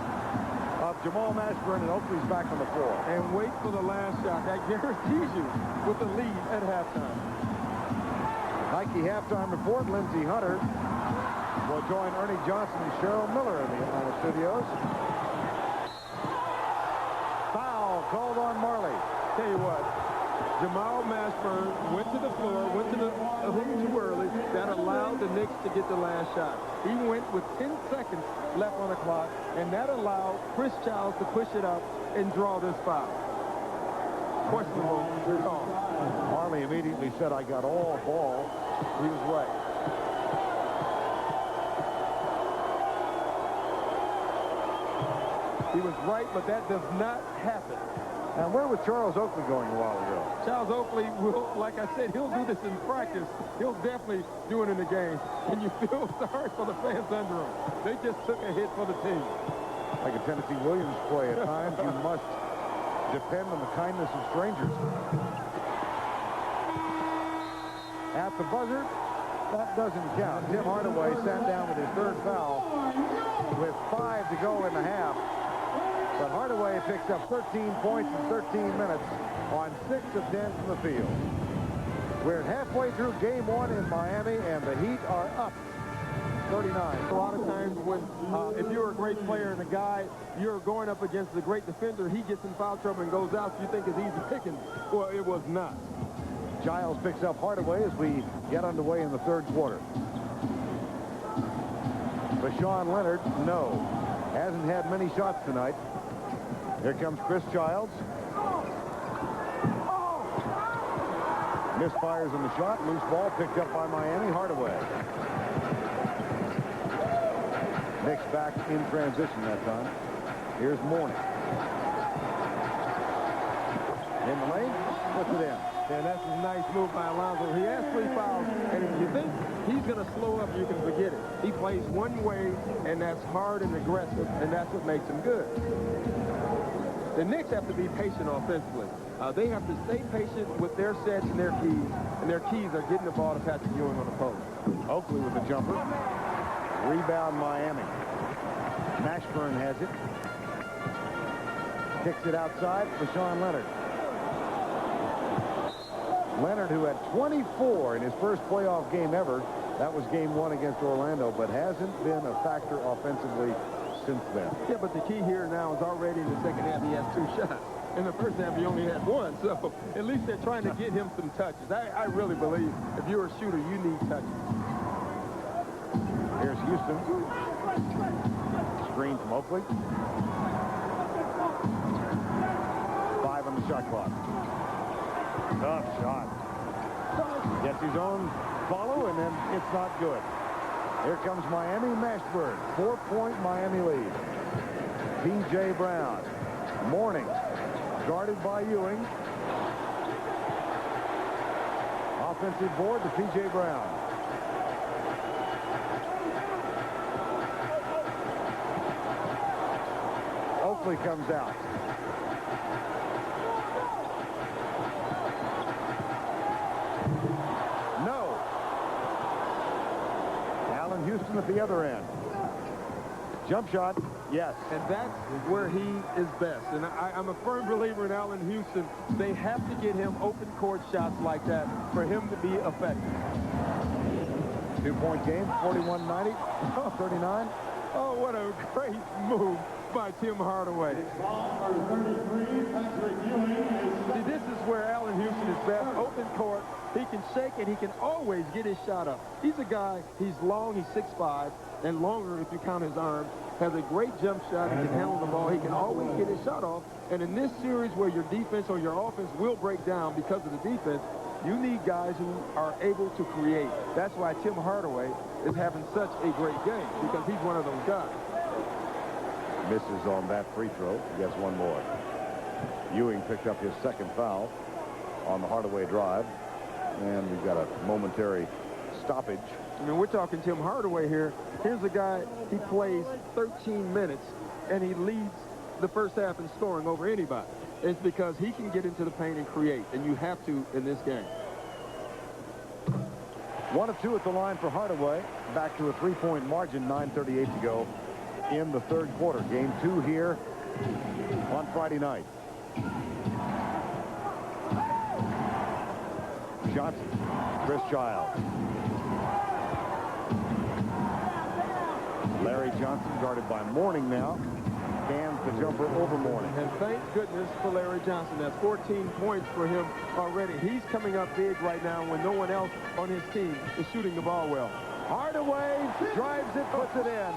of Jamal Mashburn, and Oakley's back on the floor. And wait for the last shot. That guarantees you with the lead at halftime. Nike halftime report. Lindsey Hunter will join Ernie Johnson and Cheryl Miller in the Atlanta studios. Foul called on Marley. Tell you what, Jamal Mashburn went to the floor, went to the hoop too early. That allowed the Knicks to get the last shot. He went with 10 seconds left on the clock, and that allowed Chris Childs to push it up and draw this foul. Questionable call. Marley immediately said, "I got all ball." He was right. He was right, but that does not happen. And where was Charles Oakley going a while ago? Charles Oakley will, like I said, he'll do this in practice. He'll definitely do it in the game. And you feel sorry for the fans under him. They just took a hit for the team. Like a Tennessee Williams play at times, you must depend on the kindness of strangers. At the buzzer, that doesn't count. Tim Hardaway sat down with his third foul with 5 to go in the half. But Hardaway picks up 13 points in 13 minutes on 6 of 10 from the field. We're halfway through game 1 in Miami, and the Heat are up 39. A lot of times when, if you're a great player and a guy, you're going up against the great defender, he gets in foul trouble and goes out, you think it's easy picking. Well, it was not. Giles picks up Hardaway as we get underway in the third quarter. Bashawn Leonard, no. Hasn't had many shots tonight. Here comes Chris Childs. Misfires on the shot. Loose ball picked up by Miami. Hardaway. Knicks back in transition that time. Here's Mourning. In the lane. Puts it in. And that's a nice move by Alonzo. He has 3 fouls, and if you think he's going to slow up, you can forget it. He plays one way, and that's hard and aggressive, and that's what makes him good. The Knicks have to be patient offensively. They have to stay patient with their sets and their keys are getting the ball to Patrick Ewing on the post. Oakley with the jumper. Rebound Miami. Mashburn has it. Kicks it outside for Bashawn Leonard. Leonard, who had 24 in his first playoff game ever. That was game 1 against Orlando, but hasn't been a factor offensively since then. Yeah, but the key here now is already in the second half he has 2 shots. In the first half he only had 1, so at least they're trying to get him some touches. I really believe if you're a shooter, you need touches. Here's Houston. Screen from Oakley. 5 on the shot clock. Tough shot. Gets his own follow, and then it's not good. Here comes Miami. Mashburn. 4-point Miami lead. P.J. Brown. Mourning. Guarded by Ewing. Offensive board to P.J. Brown. Oakley comes out. No. Allen Houston at the other end. Jump shot, yes. And that's where he is best. And I'm a firm believer in Allen Houston. They have to get him open court shots like that for him to be effective. 2-point game, 41-90, 39. Oh, what a great move by Tim Hardaway. See, this is where Allen Houston is best. Open court. He can shake and he can always get his shot up. He's a guy, he's long, he's 6'5", and longer if you count his arms. Has a great jump shot. He can handle the ball. He can always get his shot off. And in this series where your defense or your offense will break down because of the defense, you need guys who are able to create. That's why Tim Hardaway is having such a great game, because he's one of those guys. Misses on that free throw. He gets one more. Ewing picked up his second foul on the Hardaway drive. And we've got a momentary stoppage. I mean, we're talking Tim Hardaway here. Here's a guy, he plays 13 minutes, and he leads the first half in scoring over anybody. It's because he can get into the paint and create, and you have to in this game. 1 of 2 at the line for Hardaway. Back to a 3-point margin, 9:38 to go in the third quarter. Game 2 here on Friday night. Johnson, Chris Childs. Larry Johnson guarded by Mourning now. Cans the jumper over Mourning. And thank goodness for Larry Johnson. That's 14 points for him already. He's coming up big right now when no one else on his team is shooting the ball well. Hardaway drives it, puts it in.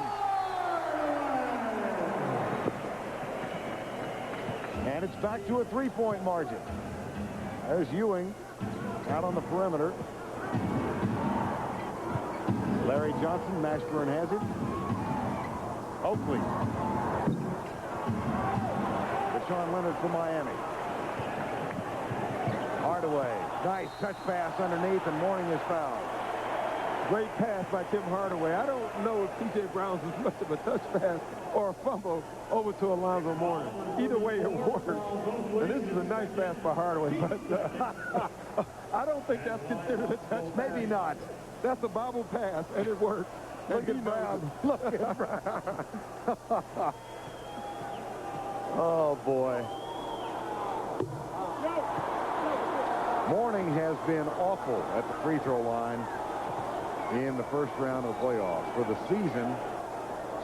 And it's back to a 3-point margin. There's Ewing out on the perimeter. Larry Johnson, Mashburn has it. Oakley. Deshaun Leonard for Miami. Hardaway. Nice touch pass underneath, and Mourning is fouled. Great pass by Tim Hardaway. I don't know if P.J. Brown's was much of a touch pass or a fumble over to Alonzo Mourning. Either way, it worked. And this is a nice pass by Hardaway, but I don't think that's considered a touch pass. Maybe not. That's a bobble pass, and it worked. Look at Brown. Look at Brown. Oh, boy. Mourning has been awful at the free throw line in the first round of the playoffs. For the season,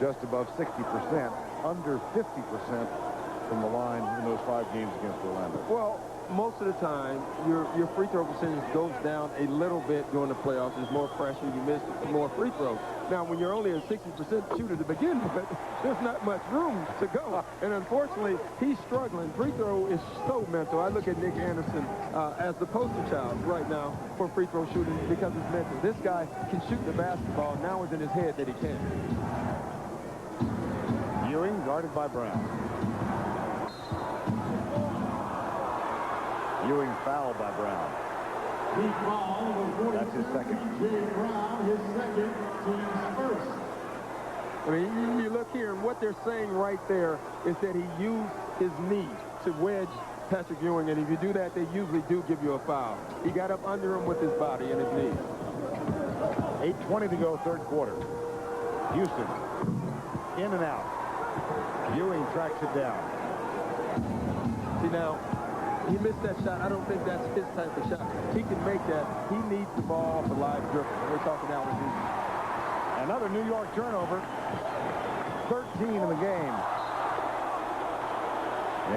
just above 60%, under 50% from the line in those 5 games against Orlando. Well, most of the time, your free throw percentage goes down a little bit during the playoffs. There's more pressure. You miss more free throws. Now, when you're only a 60% shooter to begin with, there's not much room to go. And unfortunately, he's struggling. Free throw is so mental. I look at Nick Anderson as the poster child right now for free throw shooting because it's mental. This guy can shoot the basketball. Now it's in his head that he can. Ewing guarded by Brown. Ewing fouled by Brown. That's his second. Brown, his second, team's first. I mean, you look here, and what they're saying right there is that he used his knee to wedge Patrick Ewing, and if you do that, they usually do give you a foul. He got up under him with his body and his knee. 8:20 to go, third quarter. Houston, in and out. Ewing tracks it down. See, now, he missed that shot. I don't think that's his type of shot. He can make that. He needs the ball off a live dribble. We're talking Allen Houston. Another New York turnover. 13 in the game.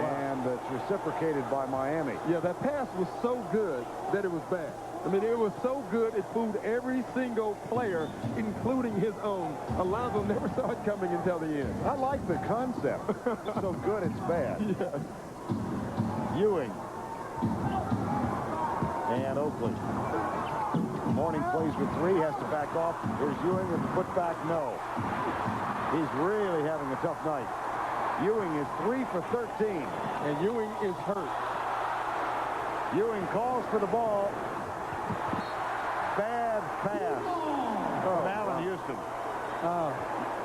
And it's reciprocated by Miami. Yeah, that pass was so good that it was bad. I mean, it was so good it fooled every single player, including his own. Alonzo never saw it coming until the end. I like the concept. It's so good it's bad. Yes. Ewing. And Oakley. Mourning plays with 3, has to back off. Here's Ewing with the putback, no. He's really having a tough night. Ewing is 3 for 13. And Ewing is hurt. Ewing calls for the ball. Bad pass from Allen Houston.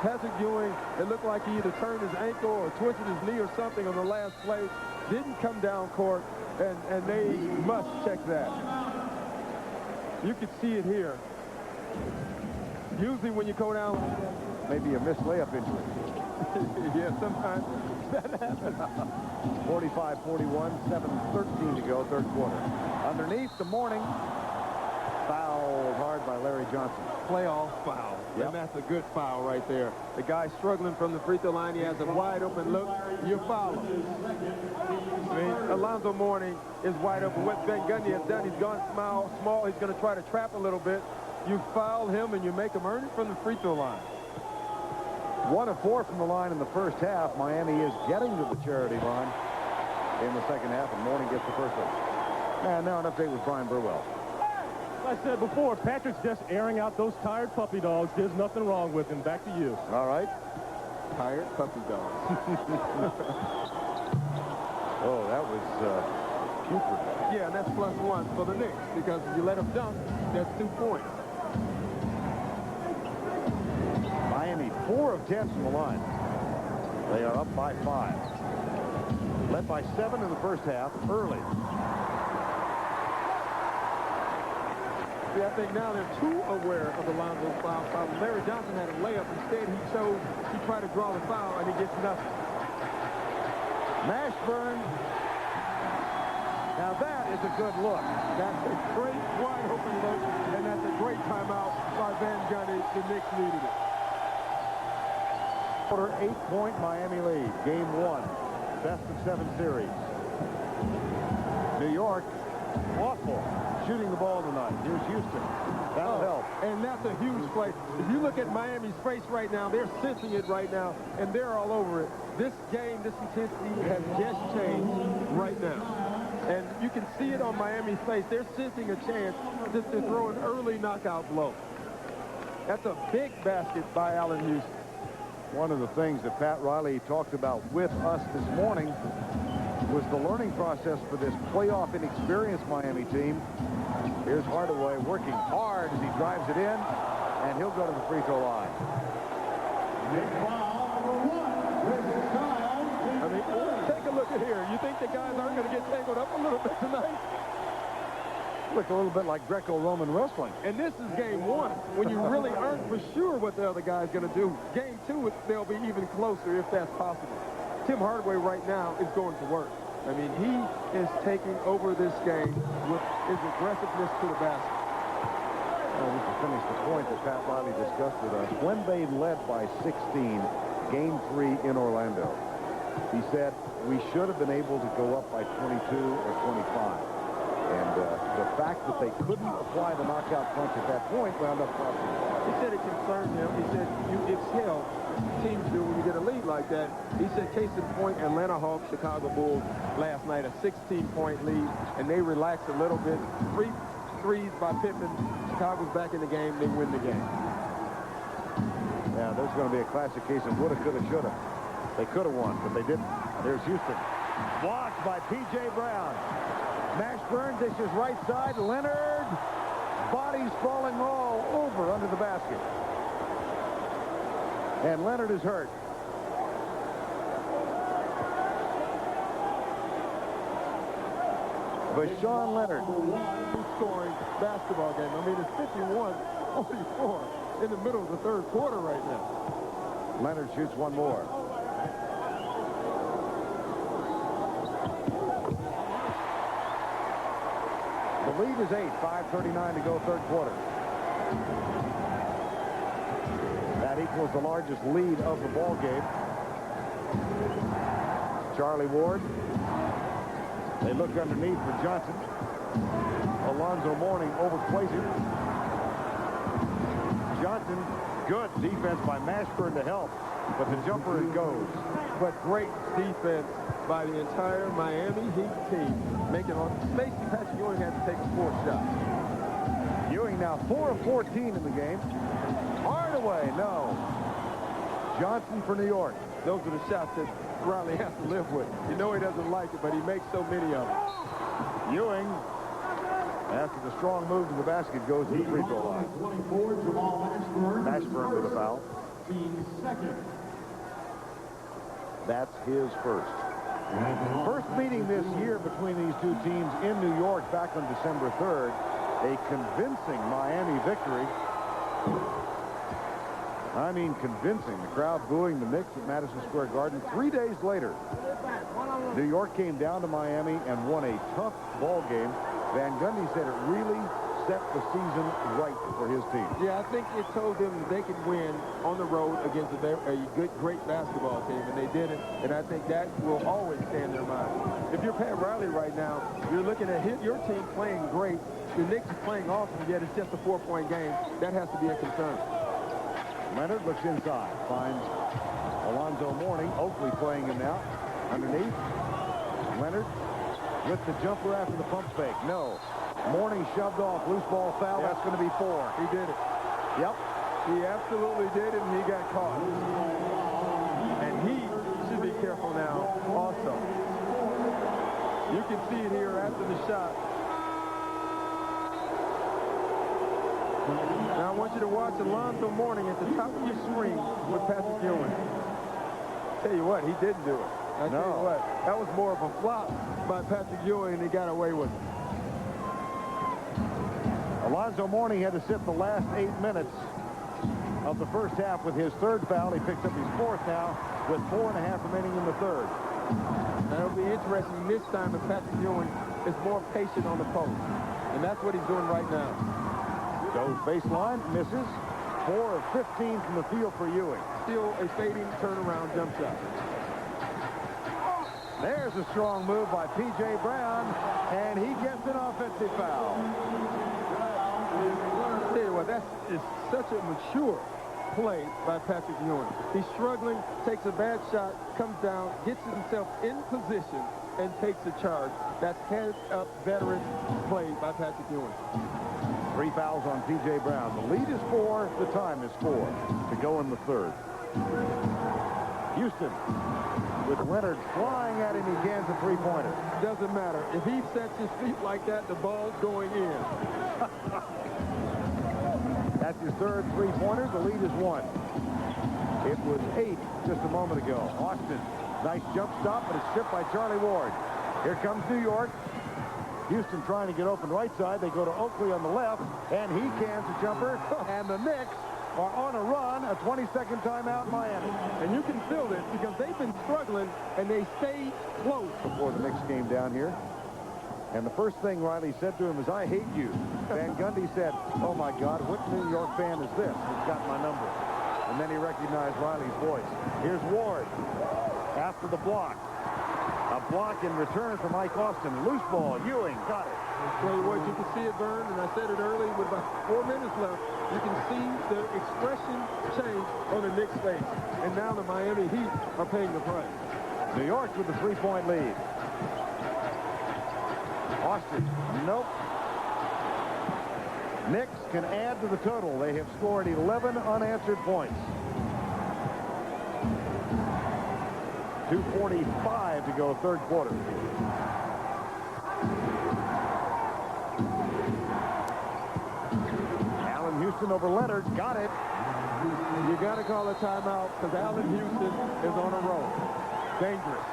Patrick Ewing, it looked like he either turned his ankle or twisted his knee or something on the last play. Didn't come down court, and they must check that. You can see it here. Usually when you go down... Maybe a missed layup injury. Yeah, sometimes that happens. 45-41, 7:13 to go, third quarter. Underneath the Mourning. Fouled hard by Larry Johnson. Playoff foul. Yep. And that's a good foul right there. The guy struggling from the free throw line. He has a wide open look. You foul him. I mean, Alonzo Mourning is wide open. What Van Gundy has done, he's gone small. He's going to try to trap a little bit. You foul him and you make him earn it from the free throw line. 1 of 4 from the line in the first half. Miami is getting to the charity line in the second half, and Mourning gets the first one. And now an update with Brian Burwell. Like I said before, Patrick's just airing out those tired puppy dogs. There's nothing wrong with him. Back to you. All right. Tired puppy dog. Oh, that was putrid. Yeah, and that's +1 for the Knicks, because if you let them dunk, that's 2 points. Miami 4 of 10 from the line. They are up by 5. Led by 7 in the first half, early. See, I think now they're too aware of Alonzo's foul problem. Larry Johnson had a layup. Instead, he tried to draw the foul, and he gets nothing. Mashburn. Now that is a good look. That's a great wide open look, and that's a great timeout by Van Gundy. The Knicks needed it. Quarter 8-point Miami lead. Game 1. Best of 7 series. New York, awful shooting the ball tonight. Here's Houston. That'll help. And that's a huge play. If you look at Miami's face right now, they're sensing it right now, and they're all over it. This game, this intensity has just changed right now. And you can see it on Miami's face. They're sensing a chance just to throw an early knockout blow. That's a big basket by Allen Houston. One of the things that Pat Riley talked about with us this morning was the learning process for this playoff inexperienced Miami team. Here's Hardaway working hard as he drives it in, and he'll go to the free throw line. I mean, take a look at here. You think the guys aren't going to get tangled up a little bit tonight? Look a little bit like Greco-Roman wrestling. And this is game one, when you really aren't for sure what the other guy's going to do. Game two, they'll be even closer if that's possible. Tim Hardaway right now is going to work. I mean, he is taking over this game with his aggressiveness to the basket. Just to finish the point that Pat Riley discussed with us, when they led by 16, game 3 in Orlando, he said, we should have been able to go up by 22 or 25. And the fact that they couldn't apply the knockout punch at that point wound up costing them. He said it concerned him. He said you exhale, teams do when you get a lead like that. He said case in point, Atlanta Hawks, Chicago Bulls last night, a 16-point lead, and they relaxed a little bit. 3 threes by Pittman. Chicago's back in the game. They win the game. Yeah, there's going to be a classic case of woulda, coulda, shoulda. They could have won, but they didn't. There's Houston. Blocked by P.J. Brown. Mashburn dishes right side. Leonard. Bodies falling all over under the basket. And Leonard is hurt. Bashawn Leonard. Who's scoring basketball game. I mean, it's 51-44 in the middle of the third quarter right now. Leonard shoots one more. The lead is 8, 5:39 to go third quarter. That equals the largest lead of the ball game. Charlie Ward. They look underneath for Johnson. Alonzo Mourning overplays it. Johnson, good defense by Mashburn to help, but the jumper goes. But great defense by the entire Miami Heat team. Making on basically Patrick Ewing had to take a 4th shot. Ewing now 4 of 14 in the game. Hardaway, no. Johnson for New York. Those are the shots that Riley has to live with. You know he doesn't like it, but he makes so many of them. Ewing, after the strong move to the basket, goes to the free throw line. Mashburn with a foul. That's his first. First meeting this year between these two teams in New York back on December 3rd. A convincing Miami victory. I mean convincing. The crowd booing the Knicks at Madison Square Garden. 3 days later, New York came down to Miami and won a tough ball game. Van Gundy said it really set the season right for his team. Yeah, I think it told them that they could win on the road against a great basketball team, and they did it. And I think that will always stay in their mind. If you're Pat Riley right now, you're looking at your team playing great. The Knicks are playing awesome, yet it's just a 4-point game. That has to be a concern. Leonard looks inside, finds Alonzo Mourning. Oakley playing him now. Underneath. Leonard with the jumper after the pump fake. No. Mourning shoved off. Loose ball foul. Yep. That's going to be 4. He did it. Yep. He absolutely did it, and he got caught. And he should be careful now also. You can see it here after the shot. Now I want you to watch Alonzo Mourning at the top of your screen with Patrick Ewing. Tell you what, he didn't do it. I tell you what, that was more of a flop by Patrick Ewing, and he got away with it. Alonzo Mourning had to sit the last 8 minutes of the first half with his 3rd foul. He picks up his 4th now with 4.5 remaining in the 3rd. That'll be interesting this time if Patrick Ewing is more patient on the post. And that's what he's doing right now. Goes baseline, misses. 4 of 15 from the field for Ewing. Still a fading turnaround jump shot. There's a strong move by P.J. Brown, and he gets an offensive foul. I'll tell you what, that is such a mature play by Patrick Ewing. He's struggling, takes a bad shot, comes down, gets himself in position, and takes a charge. That's head-up veteran play by Patrick Ewing. 3 fouls on P.J. Brown. The lead is 4. The time is 4 to go in the 3rd. Houston with Leonard flying at him. He cans a three-pointer. Doesn't matter. If he sets his feet like that, the ball's going in. That's his third three-pointer. The lead is 1. It was 8 just a moment ago. Austin, nice jump stop, but it's stripped by Charlie Ward. Here comes New York. Houston trying to get open right side. They go to Oakley on the left, and he cans a jumper. And the Knicks are on a run, a 20-second timeout in Miami. And you can feel this because they've been struggling, and they stay close. Before the Knicks came down here. And the first thing Riley said to him is, "I hate you." Van Gundy said, "Oh, my God, what New York fan is this? He's got my number." And then he recognized Riley's voice. Here's Ward after the block. A block in return from Mike Austin. Loose ball. Ewing got it. Well, what you can see it, Vern, and I said it early, with about 4 minutes left, you can see the expression change on the Knicks' face. And now the Miami Heat are paying the price. New York with the three-point lead. Austin, nope. Knicks can add to the total. They have scored 11 unanswered points. 2:45 to go, third quarter. Allen Houston over Leonard. Got it. You got to call a timeout because Allen Houston is on a roll. Dangerous.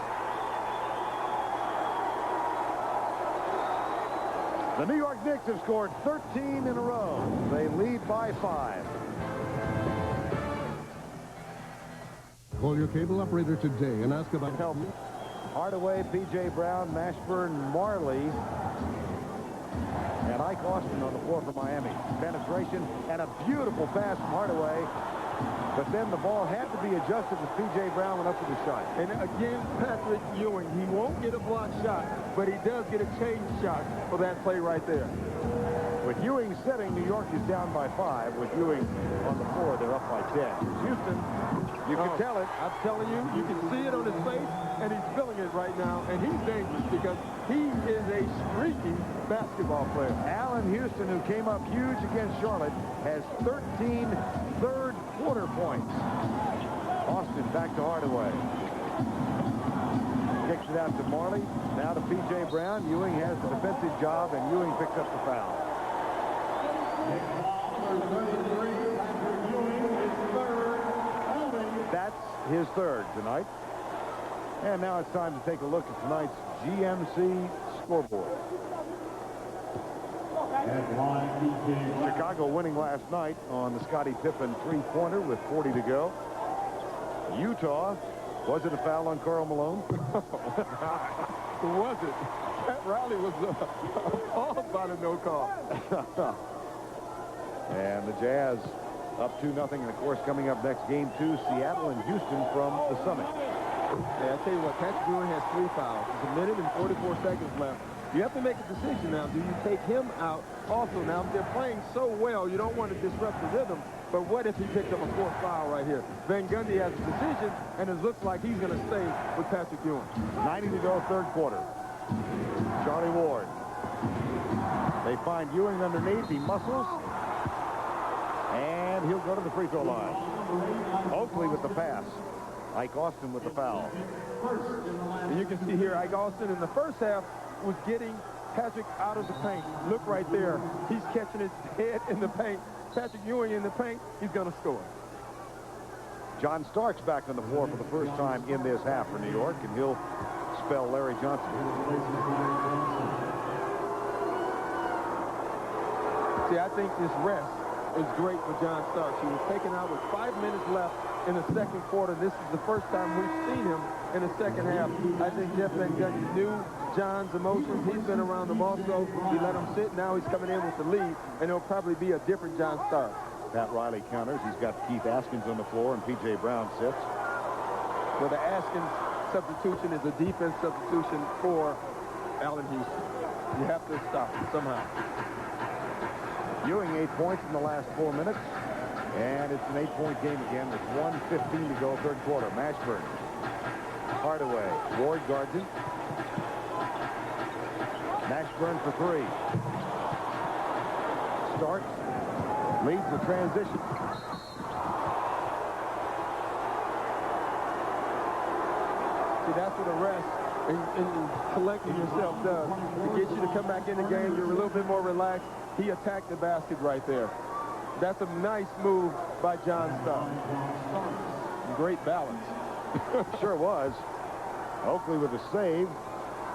The New York Knicks have scored 13 in a row. They lead by 5. Call your cable operator today and ask about help. Hardaway, P.J. Brown, Mashburn, Marley, and Ike Austin on the floor for Miami. Penetration and a beautiful pass from Hardaway. But then the ball had to be adjusted as P.J. Brown went up to the shot. And again, Patrick Ewing, he won't get a block shot, but he does get a change shot for that play right there. With Ewing setting, New York is down by 5. With Ewing on the floor, they're up by 10. Houston, you can tell it. I'm telling you, you can see it on his face, and he's feeling it right now, and he's dangerous because he is a streaky basketball player. Allen Houston, who came up huge against Charlotte, has 13 third quarter points. Austin back to Hardaway. Kicks it out to Marley. Now to P.J. Brown. Ewing has the defensive job, and Ewing picks up the foul. That's his third tonight. And now it's time to take a look at tonight's GMC scoreboard. Chicago winning last night on the Scottie Pippen three-pointer with 40 to go. Utah, was it a foul on Karl Malone? Was it? Pat Riley was appalled by the no call. And the Jazz up 2-0. And of course, coming up next, game 2, Seattle and Houston from the Summit. Yeah, I tell you what, Patrick Ewing has 3 fouls. There's a minute and 44 seconds left. You have to make a decision now. Do you take him out also? Now, if they're playing so well, you don't want to disrupt the rhythm. But what if he picked up a 4th foul right here? Van Gundy has a decision, and it looks like he's going to stay with Patrick Ewing. 90 to go, third quarter. Charlie Ward. They find Ewing underneath. He muscles. And he'll go to the free throw line. Oakley with the pass. Ike Austin with the foul. And you can see here, Ike Austin in the first half was getting Patrick out of the paint. Look right there. He's catching his head in the paint. Patrick Ewing in the paint. He's going to score. John Starks back on the floor for the first time in this half for New York, and he'll spell Larry Johnson. See, I think this rest is great for John Starks. He was taken out with 5 minutes left in the second quarter. This is the first time we've seen him in the second half. I think Jeff Van Gundy knew John's emotions. He's been around them also. He let him sit. Now he's coming in with the lead, and it'll probably be a different John Starks. Pat Riley counters. He's got Keith Askins on the floor, and P.J. Brown sits. Well, the Askins substitution is a defense substitution for Allen Houston. You have to stop him somehow. Ewing 8 points in the last 4 minutes. And it's an 8-point game again with 1:15 to go, third quarter. Mashburn. Hardaway. Ward guards it. Mashburn for 3. Starks leads the transition. See, that's what a rest and collecting yourself does. To get you to come back in the game, you're a little bit more relaxed. He attacked the basket right there. That's a nice move by John Stark. Great balance. Sure was. Oakley with a save.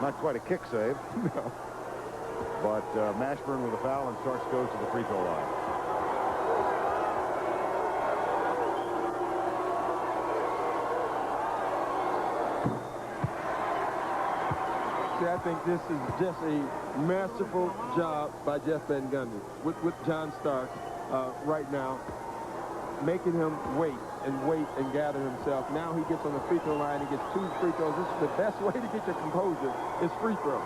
Not quite a kick save. No. But Mashburn with a foul, and Starks goes to the free throw line. See, I think this is just a masterful job by Jeff Van Gundy with John Stark right now, making him wait and gather himself. Now he gets on the free throw line. He gets 2 free throws. This is the best way to get your composure is free throws.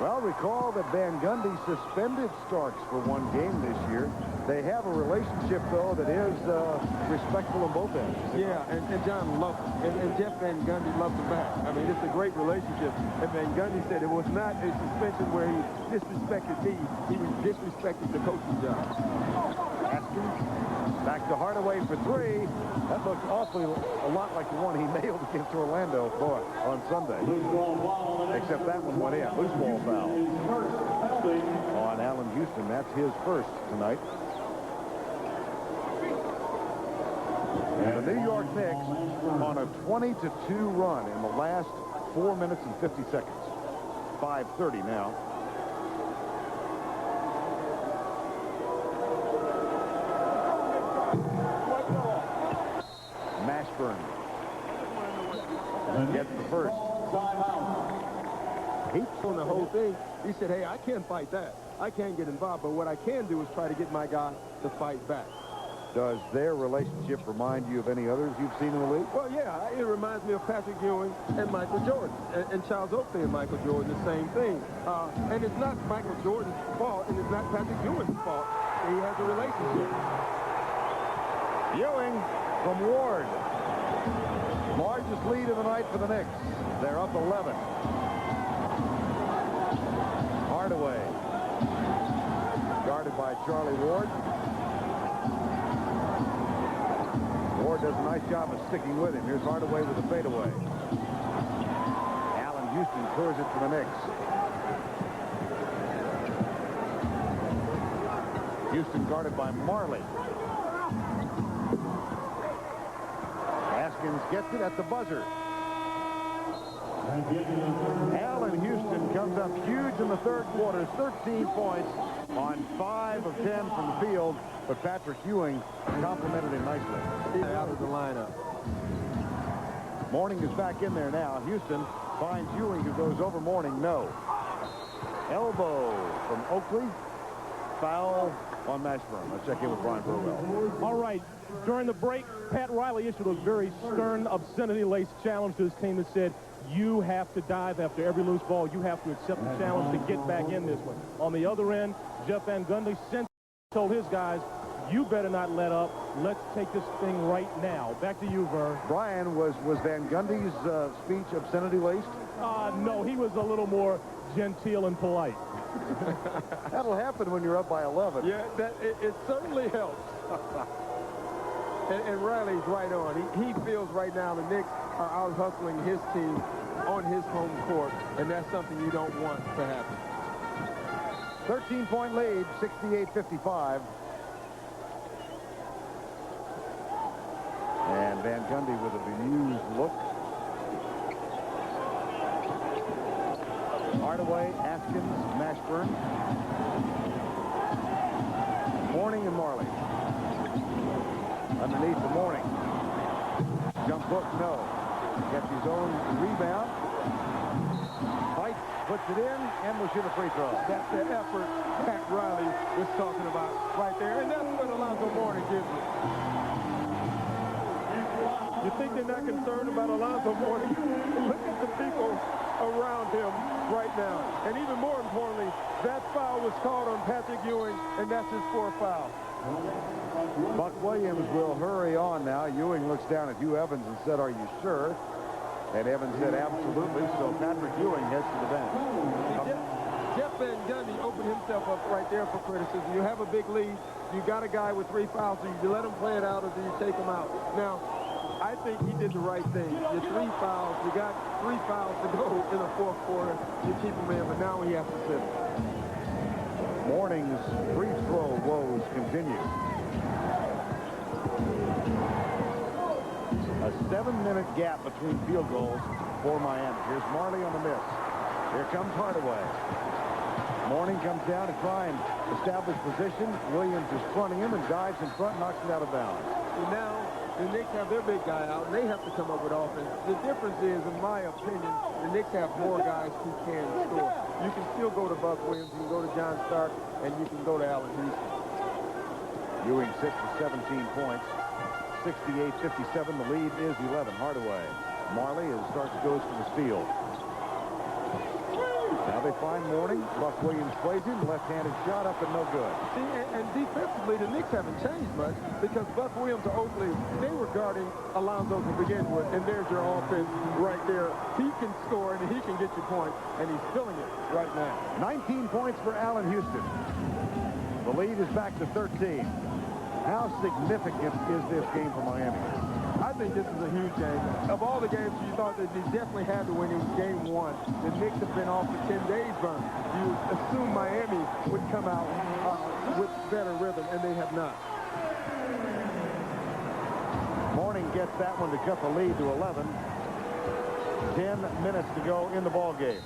Well, recall that Van Gundy suspended Starks for 1 game this year. They have a relationship, though, that is respectful on both ends. Yeah, and John loved him. And Jeff Van Gundy loved him back. I mean, it's a great relationship. And Van Gundy said it was not a suspension where he disrespected me. He disrespected the coaching job. Haskins back to Hardaway for 3. That looked awfully a lot like the one he nailed against Orlando on Sunday. Except that one went in. Loose ball foul on Allen Houston. That's his first tonight. And the New York Knicks on a 20-2 run in the last 4 minutes and 50 seconds. 5:30 now. Mashburn gets the first. He's on the whole thing. He said, hey, I can't fight that. I can't get involved, but what I can do is try to get my guy to fight back. Does their relationship remind you of any others you've seen in the league? Well, yeah, it reminds me of Patrick Ewing and Michael Jordan. And Charles Oakley and Michael Jordan, the same thing. And it's not Michael Jordan's fault, and it's not Patrick Ewing's fault. He has a relationship. Ewing from Ward. Largest lead of the night for the Knicks. They're up 11. Hardaway. Guarded by Charlie Ward. Ward does a nice job of sticking with him. Here's Hardaway with a fadeaway. Allen Houston clears it for the Knicks. Houston guarded by Marley. Haskins gets it at the buzzer. Allen Houston comes up huge in the third quarter. 13 points on 5 of 10 from the field. But Patrick Ewing complimented him nicely. He's out of the lineup. Mourning is back in there now. Houston finds Ewing, who goes over Mourning. No. Elbow from Oakley. Foul on Mashburn. Let's check in with Brian Burwell. All right. During the break, Pat Riley issued a very stern, obscenity-laced challenge to his team that said, you have to dive after every loose ball. You have to accept the challenge to get back in this one. On the other end, Jeff Van Gundy told his guys, you better not let up. Let's take this thing right now. Back to you, Vern. Brian, was Van Gundy's speech obscenity-laced? No, he was a little more genteel and polite. That'll happen when you're up by 11. Yeah, it certainly helps. And Riley's right on. He feels right now the Knicks are out hustling his team on his home court, and that's something you don't want to happen. 13-point lead, 68-55. And Van Gundy with a bemused look. Hardaway, Haskins, Mashburn. Mourning and Marley. Underneath the Mourning. Jump hook, no. Gets his own rebound. Fights, puts it in, and will shoot a free throw. That's the effort Pat Riley was talking about right there. And that's what Alonzo Mourning gives you. You think they're not concerned about Alonzo Mourning? Look at the people around him right now. And even more importantly, that foul was called on Patrick Ewing, and that's his 4th foul. Buck Williams will hurry on now. Ewing looks down at Hugh Evans and said, are you sure? And Evans said, absolutely. So Patrick Ewing heads to the bench. Jeff Van Gundy opened himself up right there for criticism. You have a big lead. You got a guy with 3 fouls, so you let him play it out or do you take him out? Now, I think he did the right thing. Your 3 fouls, you got 3 fouls to go in the fourth quarter. You keep him in, but now he has to sit. Mourning's free throw woes continue. A 7-minute gap between field goals for Miami. Here's Marley on the miss. Here comes Hardaway. Mourning comes down to try and establish position. Williams is fronting him and dives in front, knocks it out of bounds. And now the Knicks have their big guy out, and they have to come up with offense. The difference is, in my opinion, the Knicks have more guys who can score. You can still go to Buck Williams, you can go to John Stark, and you can go to Allen Houston. Ewing sits with 17 points. 68-57. The lead is 11. Hardaway. Marley as Starks goes for the steal. Now they find Mourning. Buck Williams plays him. Left-handed shot up and no good. See, and defensively, the Knicks haven't changed much because Buck Williams or Oakley, they were guarding Alonzo to begin with, and there's your offense right there. He can score and he can get you points, and he's filling it right now. 19 points for Allen Houston. The lead is back to 13. How significant is this game for Miami? I think this is a huge game. Of all the games you thought that they definitely had to win, it was game 1. The Knicks have been off for 10 days burn. You assume Miami would come out with better rhythm, and they have not. Mourning gets that one to cut the lead to 11. 10 minutes to go in the ball game.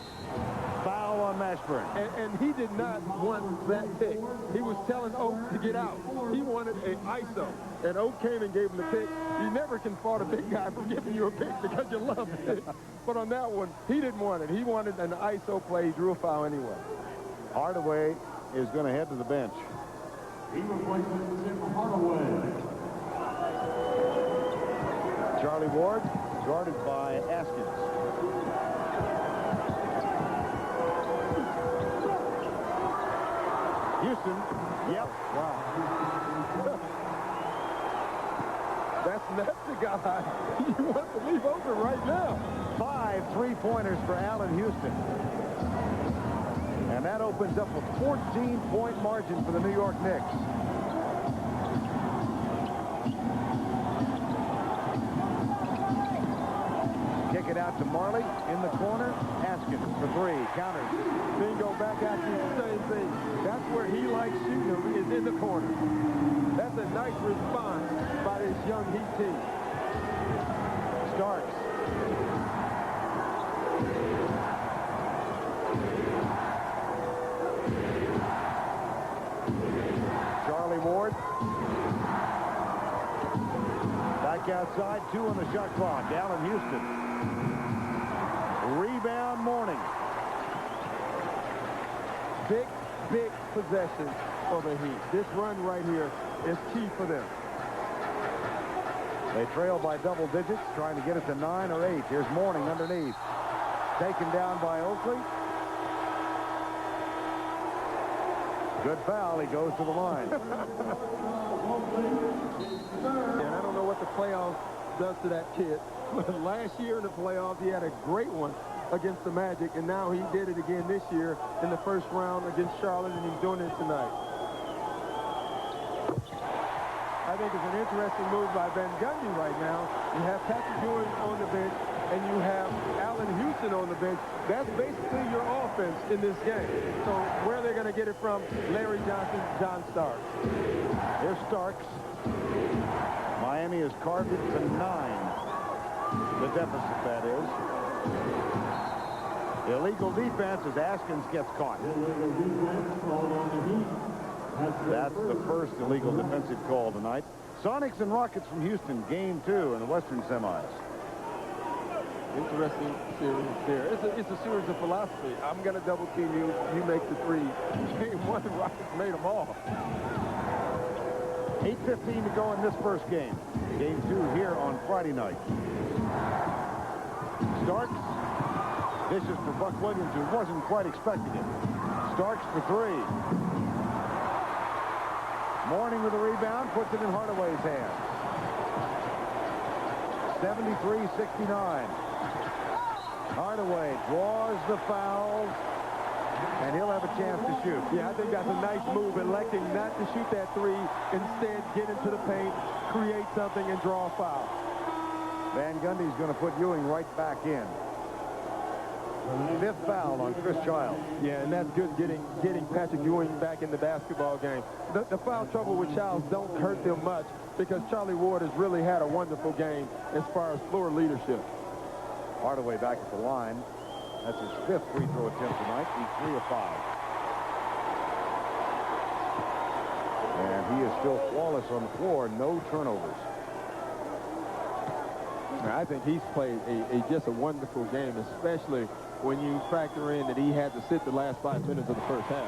Foul on Mashburn. And he did not want that pick. He was telling Oak to get out. He wanted an ISO. And Oak came and gave him the pick. You never can fault a big guy for giving you a pick because you love it. But on that one, he didn't want it. He wanted an ISO play. He drew a foul anyway. Hardaway is going to head to the bench. He replaces Tim Hardaway. Charlie Ward guarded by Askins. Houston, yep. Wow. That's the guy you want to leave open right now. 5 3-pointers for Allen Houston. And that opens up a 14-point margin for the New York Knicks. Kick it out to Marley in the corner. Haskins for 3. Counters. Bingo, back at you. Same thing. That's where he likes shooting them, is in the corner. That's a nice response by this young Heat team. Starks. Charlie Ward. Back outside, 2 on the shot clock. Allen Houston. Rebound Mourning. Big possession for the Heat. This run right here is key for them. They trail by double digits, trying to get it to 9 or 8. Here's Mourning underneath. Taken down by Oakley. Good foul. He goes to the line. And I don't know what the playoffs does to that kid. Last year in the playoffs, he had a great one against the Magic, and now he did it again this year in the first round against Charlotte, and he's doing it tonight. I think it's an interesting move by Van Gundy right now. You have Patrick Ewing on the bench, and you have Allen Houston on the bench. That's basically your offense in this game. So where are they going to get it from? Larry Johnson, John Starks. Here's Starks. Miami has carved it to 9. The deficit, that is. Illegal defense as Askins gets caught. That's the first illegal defensive call tonight. Sonics and Rockets from Houston, game 2 in the Western semis. Interesting series there. It's a series of philosophy. I'm going to double team you. You make the 3. Game 1, the Rockets made them all. 8:15 to go in this first game. Game 2 here on Friday night. Starks. Dishes for Buck Williams, who wasn't quite expecting it. Starks for 3. Mourning with a rebound, puts it in Hardaway's hands. 73-69. Hardaway draws the foul, and he'll have a chance to shoot. Yeah, I think that's a nice move, electing not to shoot that 3, instead get into the paint, create something, and draw a foul. Van Gundy's going to put Ewing right back in. 5th foul on Chris Childs. Yeah, and that's good getting Patrick Ewing back in the basketball game. The foul trouble with Childs don't hurt them much because Charlie Ward has really had a wonderful game as far as floor leadership. Hardaway back at the line. That's his 5th free throw attempt tonight. He's 3 of 5. And he is still flawless on the floor. No turnovers. I think he's played just a wonderful game, especially when you factor in that he had to sit the last 5 minutes of the first half.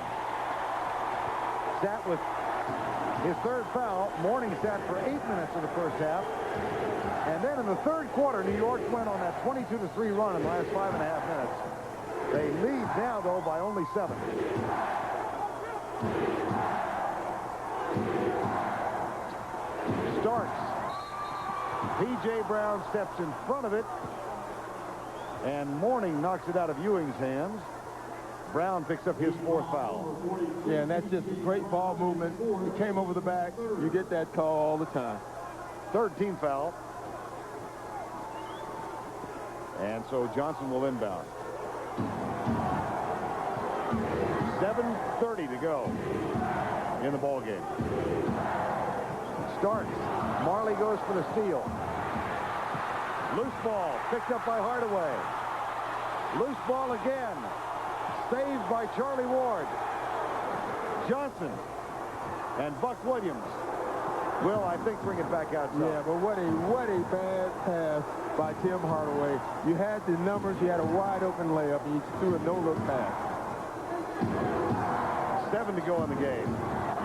Sat with his 3rd foul. Mourning sat for 8 minutes of the first half. And then in the 3rd quarter, New York went on that 22-3 run in the last 5.5 minutes. They lead now, though, by only 7. Starks. P.J. Brown steps in front of it. And Mourning knocks it out of Ewing's hands. Brown picks up his 4th foul. Yeah, and that's just great ball movement. He came over the back. You get that call all the time. 3rd team foul. And so Johnson will inbound. 7:30 to go in the ball game. Starks. Marley goes for the steal. Loose ball picked up by Hardaway. Loose ball again. Saved by Charlie Ward. Johnson and Buck Williams will, I think, bring it back outside. Yeah, but what a bad pass by Tim Hardaway. You had the numbers, you had a wide open layup, and you threw a no-look pass. 7 to go in the game.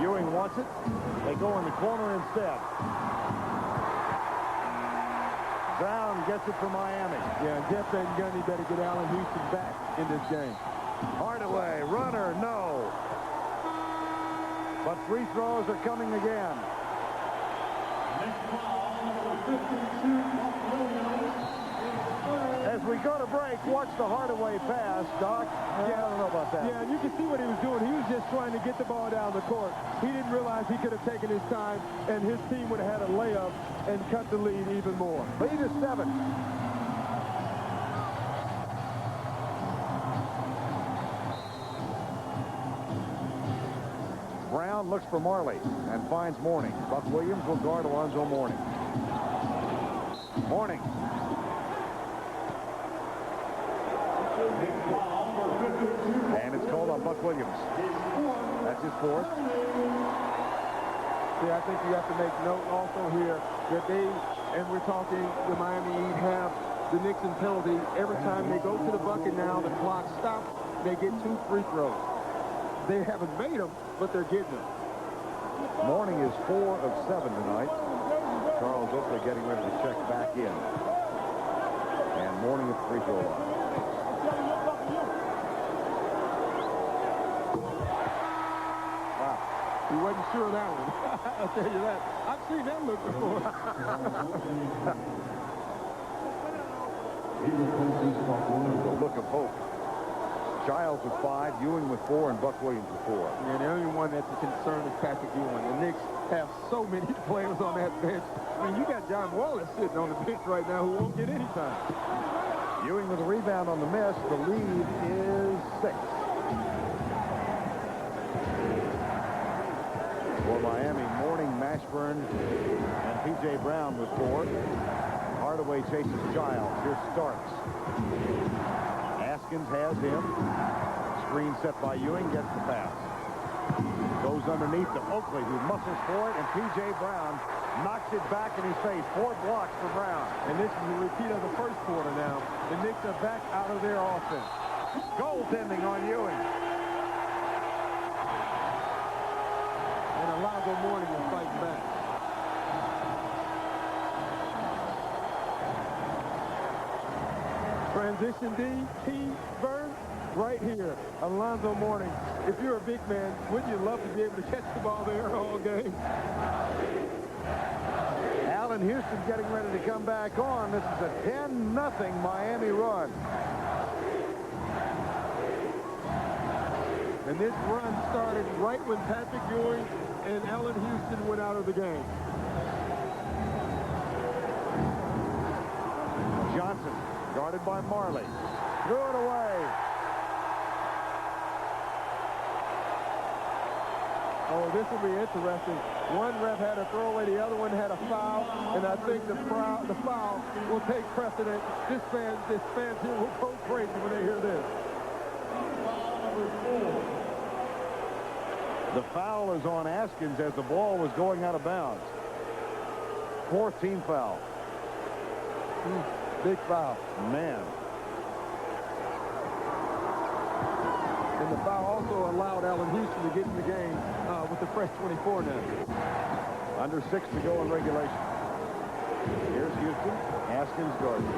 Ewing wants it. They go in the corner instead. Brown gets it for Miami. Yeah, Jeff Van Gundy better get Allen Houston back in this game. Hardaway, runner, no. But free throws are coming again. As we go to break, watch the Hardaway pass, Doc. Yeah, I don't know about that. Yeah, and you can see what he was doing. He was just trying to get the ball down the court. He didn't realize he could have taken his time, and his team would have had a layup and cut the lead even more. Lead is 7. Brown looks for Marley and finds Mourning. Buck Williams will guard Alonzo Mourning. Mourning. And it's called on Buck Williams. That's his 4th. Yeah, I think you have to make note also here that and we're talking, the Miami Heat have the Knicks in penalty. Every time they go to the bucket now, the clock stops, they get 2 free throws. They haven't made them, but they're getting them. Mourning is 4 of 7 tonight. Charles Oakley getting ready to check back in. And Mourning at the free throw line. Wow. He wasn't sure of that one. I'll tell you that. I've seen that look before. The look of hope. Childs with 5, Ewing with 4, and Buck Williams with 4. Yeah, the only one that's a concern is Patrick Ewing. The Knicks have so many players on that bench. I mean, you got John Wallace sitting on the bench right now who won't get any time. Ewing with a rebound on the miss. The lead is 6. For Miami, Mourning, Mashburn, and P.J. Brown with 4. Hardaway chases Childs. Here's Starks. Haskins has him. Screen set by Ewing, gets the pass. Goes underneath to Oakley, who muscles for it, and P.J. Brown knocks it back in his face. 4 blocks for Brown. And this is a repeat of the first quarter now. The Knicks are back out of their offense. Goaltending on Ewing. And Alonzo Mourning is fighting back. Transition D, T, Burn, right here. Alonzo Mourning. If you're a big man, wouldn't you love to be able to catch the ball there all game? Allen Houston getting ready to come back on. This is a 10-0 Miami run. And this run started right when Patrick Ewing and Allen Houston went out of the game. guarded by Marley. Threw it away. Oh, this will be interesting. One ref had a throwaway, the other one had a foul, and I think the foul will take precedent. This fans here will go crazy when they hear this. The foul is on Askins as the ball was going out of bounds. 4th team foul. Big foul. Man. And the foul also allowed Allen Houston to get in the game with the fresh 24 now. Under 6 to go in regulation. Here's Houston. Askins guarded.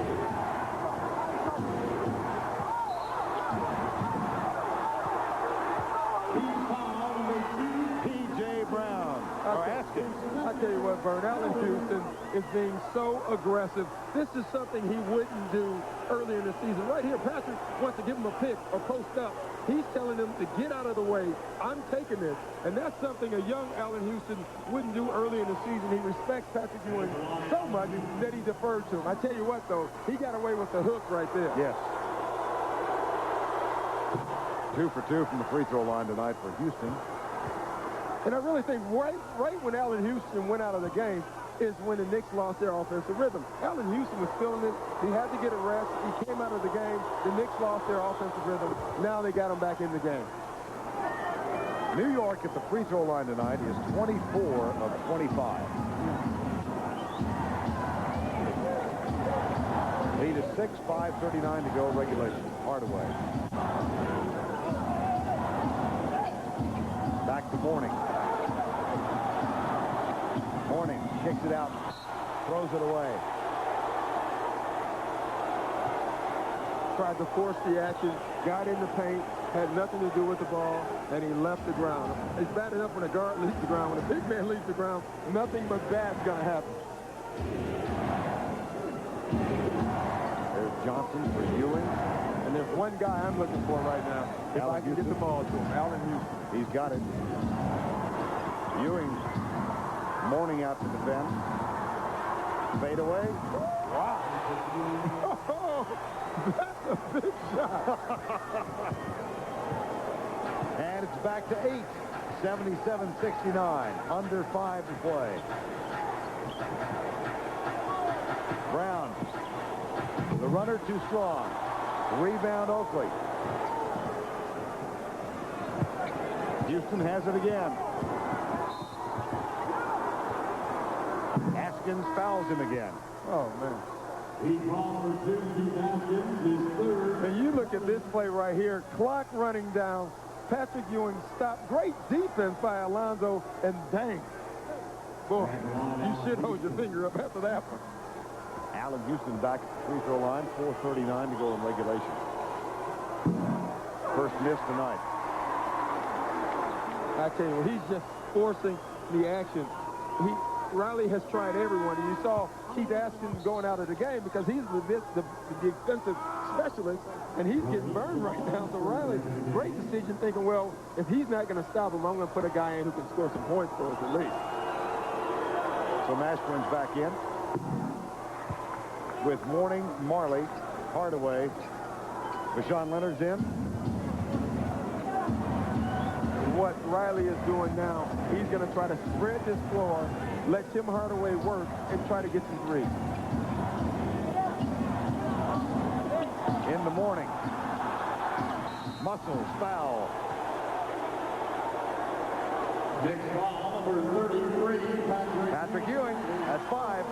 P.J. Brown. Or Askins. I tell you what, Vern, Allen Houston is being so aggressive. This is something he wouldn't do earlier in the season. Right here, Patrick wants to give him a pick or post up. He's telling him to get out of the way. I'm taking this. And that's something a young Allen Houston wouldn't do early in the season. He respects Patrick Ewing so much that he deferred to him. I tell you what, though, he got away with the hook right there. Yes. 2 for 2 from the free throw line tonight for Houston. And I really think right when Allen Houston went out of the game is when the Knicks lost their offensive rhythm. Allen Houston was feeling it. He had to get a rest. He came out of the game. The Knicks lost their offensive rhythm. Now they got him back in the game. New York at the free throw line tonight is 24 of 25. Lead is 6, 5:39 to go regulation. Hardaway. Back to Mourning. Mourning kicks it out, throws it away. Tried to force the action, got in the paint, had nothing to do with the ball, and he left the ground. It's bad enough when a guard leaves the ground. When a big man leaves the ground, nothing but bad's going to happen. There's Johnson for Ewing. And there's one guy I'm looking for right now. If I can get the ball to him, Allen Houston. He's got it. Ewing, Mourning out to defend. Fade away. Wow. Oh, that's a big shot. And it's back to 8. 77-69. Under 5 to play. Brown. The runner too strong. Rebound Oakley. Houston has it again. Askins fouls him again. Oh, man. And And you look at this play right here. Clock running down. Patrick Ewing stopped. Great defense by Alonzo. And dang. Boy, you should hold your finger up after that one. Allen Houston back at the free throw line. 4:39 to go in regulation. First miss tonight. I tell you what, he's just forcing the action. Riley has tried everyone. And you saw Keith Askins going out of the game because he's the defensive specialist, and he's getting burned right now. So Riley, great decision, thinking, well, if he's not going to stop him, I'm going to put a guy in who can score some points for us at least. So Mashburn's back in with Mourning, Marley, Hardaway. Rashawn Leonard's in. What Riley is doing now, he's going to try to spread this floor, let Tim Hardaway work, and try to get some threes. In the Mourning. Muscles, foul. Next foul, number 33, Patrick Ewing, that's 5.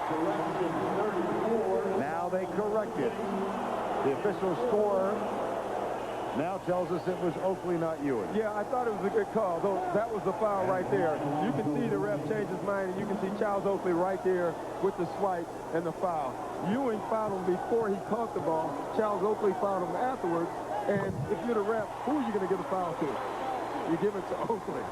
Correction 34. Now they correct it. The official score now tells us it was Oakley, not Ewing. Yeah, I thought it was a good call, though that was the foul right there. You can see the ref change his mind, and you can see Charles Oakley right there with the swipe and the foul. Ewing fouled him before he caught the ball. Charles Oakley fouled him afterwards. And if you're the ref, who are you going to give a foul to? You give it to Oakley.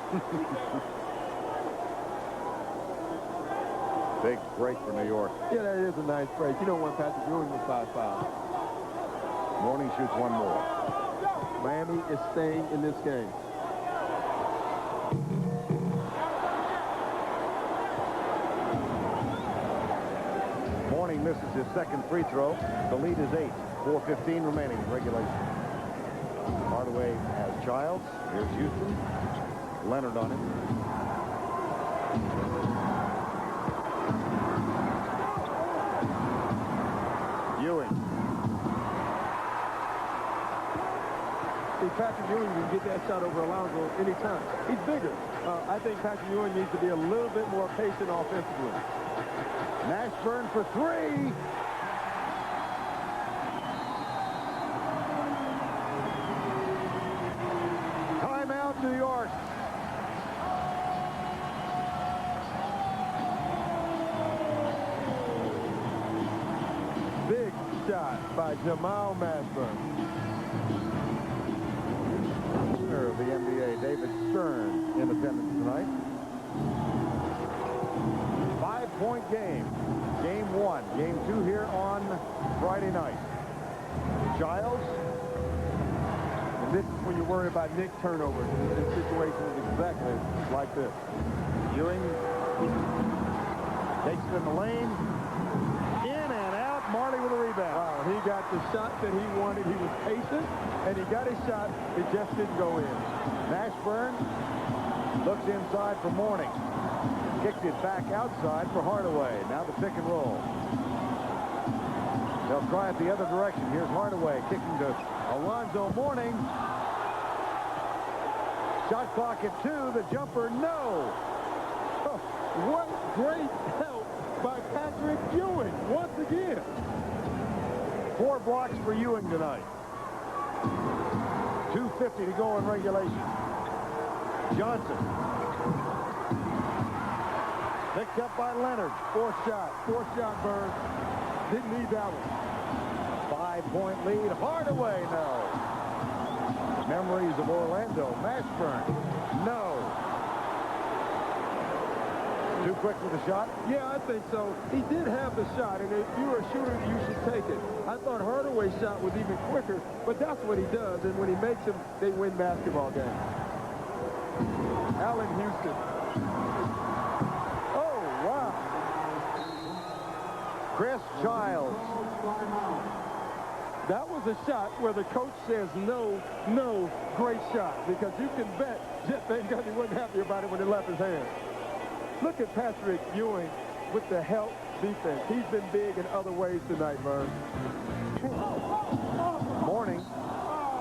Big break for New York. Yeah, that is a nice break. You don't want Patrick Ewing with 5 fouls. Mourning shoots one more. Miami is staying in this game. Mourning Ewing misses his second free throw. The lead is 8. 4:15 remaining in regulation. Hardaway has Childs. Here's Houston. Leonard on him. Ewing. See, Patrick Ewing can get that shot over Alonzo anytime. He's bigger. I think Patrick Ewing needs to be a little bit more patient offensively. Mashburn for 3. Timeout, New York. Big shot by Jamal Mashburn. Of the NBA, David Stern, in attendance tonight. 5-point game. Game 1. Game 2 here on Friday night. Childs. And this is when you worry about Nick turnovers in situations exactly like this. Ewing takes it in the lane. In and out. Marley with a rebound. Wow, he got the shot that he wanted. He was patient, and he got his shot. It just didn't go in. Mashburn looks inside for Mourning. Kicked it back outside for Hardaway. Now the pick and roll. They'll try it the other direction. Here's Hardaway kicking to Alonzo Mourning. Shot clock at 2. The jumper, no. Oh, what great help by Patrick Ewing once again. 4 blocks for Ewing tonight. 2:50 to go in regulation. Johnson. Picked up by Leonard. Fourth shot, Bird. Didn't need that one. 5-point lead. Hardaway, no. Memories of Orlando. Mashburn, no. Too quick with the shot? Yeah, I think so. He did have the shot, and if you're a shooter, you should take it. I thought Hardaway's shot was even quicker, but that's what he does, and when he makes them, they win basketball games. Allen Houston. Oh, wow. Chris Childs. That was a shot where the coach says no, no, great shot, because you can bet Jeff Van Gundy wasn't happy about it when it left his hand. Look at Patrick Ewing with the help defense. He's been big in other ways tonight, Vern. Mourning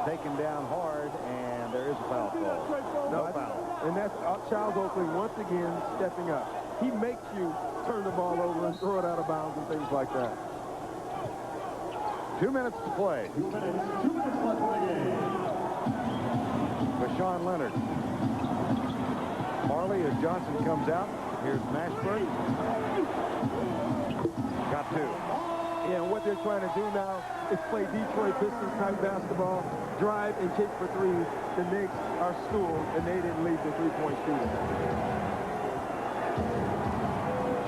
taken down hard, and there is a foul call. No foul. And that's Charles Oakley once again stepping up. He makes you turn the ball over and throw it out of bounds and things like that. 2 minutes to play. 2 minutes left in the game. Vashawn Leonard. Marley as Johnson comes out. Here's Mashburn. Got 2. Yeah, and what they're trying to do now is play Detroit Pistons type basketball, drive and kick for 3. The Knicks are schooled, and they didn't leave the three-point shooting.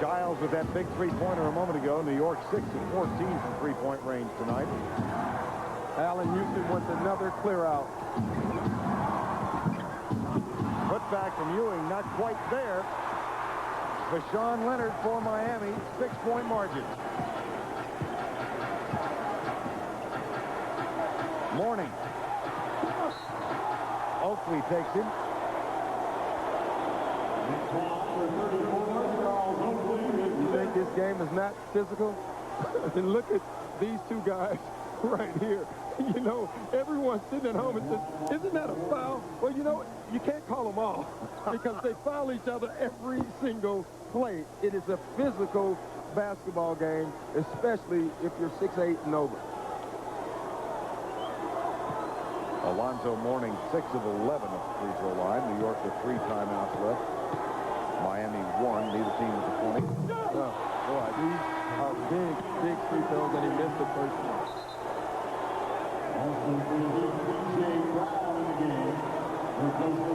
Giles with that big three-pointer a moment ago. New York 6 of 14 from three-point range tonight. Allen Houston wants another clear out. Put back from Ewing, not quite there. Vashawn Leonard for Miami, 6-point margin. Mourning. Oakley takes him. You think this game is not physical? And look at these two guys right here. You know, everyone's sitting at home and says, isn't that a foul? Well, you know, you can't call them all because they foul each other every single play. It is a physical basketball game, especially if you're 6'8" and over. Alonzo Mourning, 6 of 11 at the free throw line. New York with 3 timeouts left. Miami 1, neither team with the 20. Oh, boy, these are big, big free throws, and he missed the first one.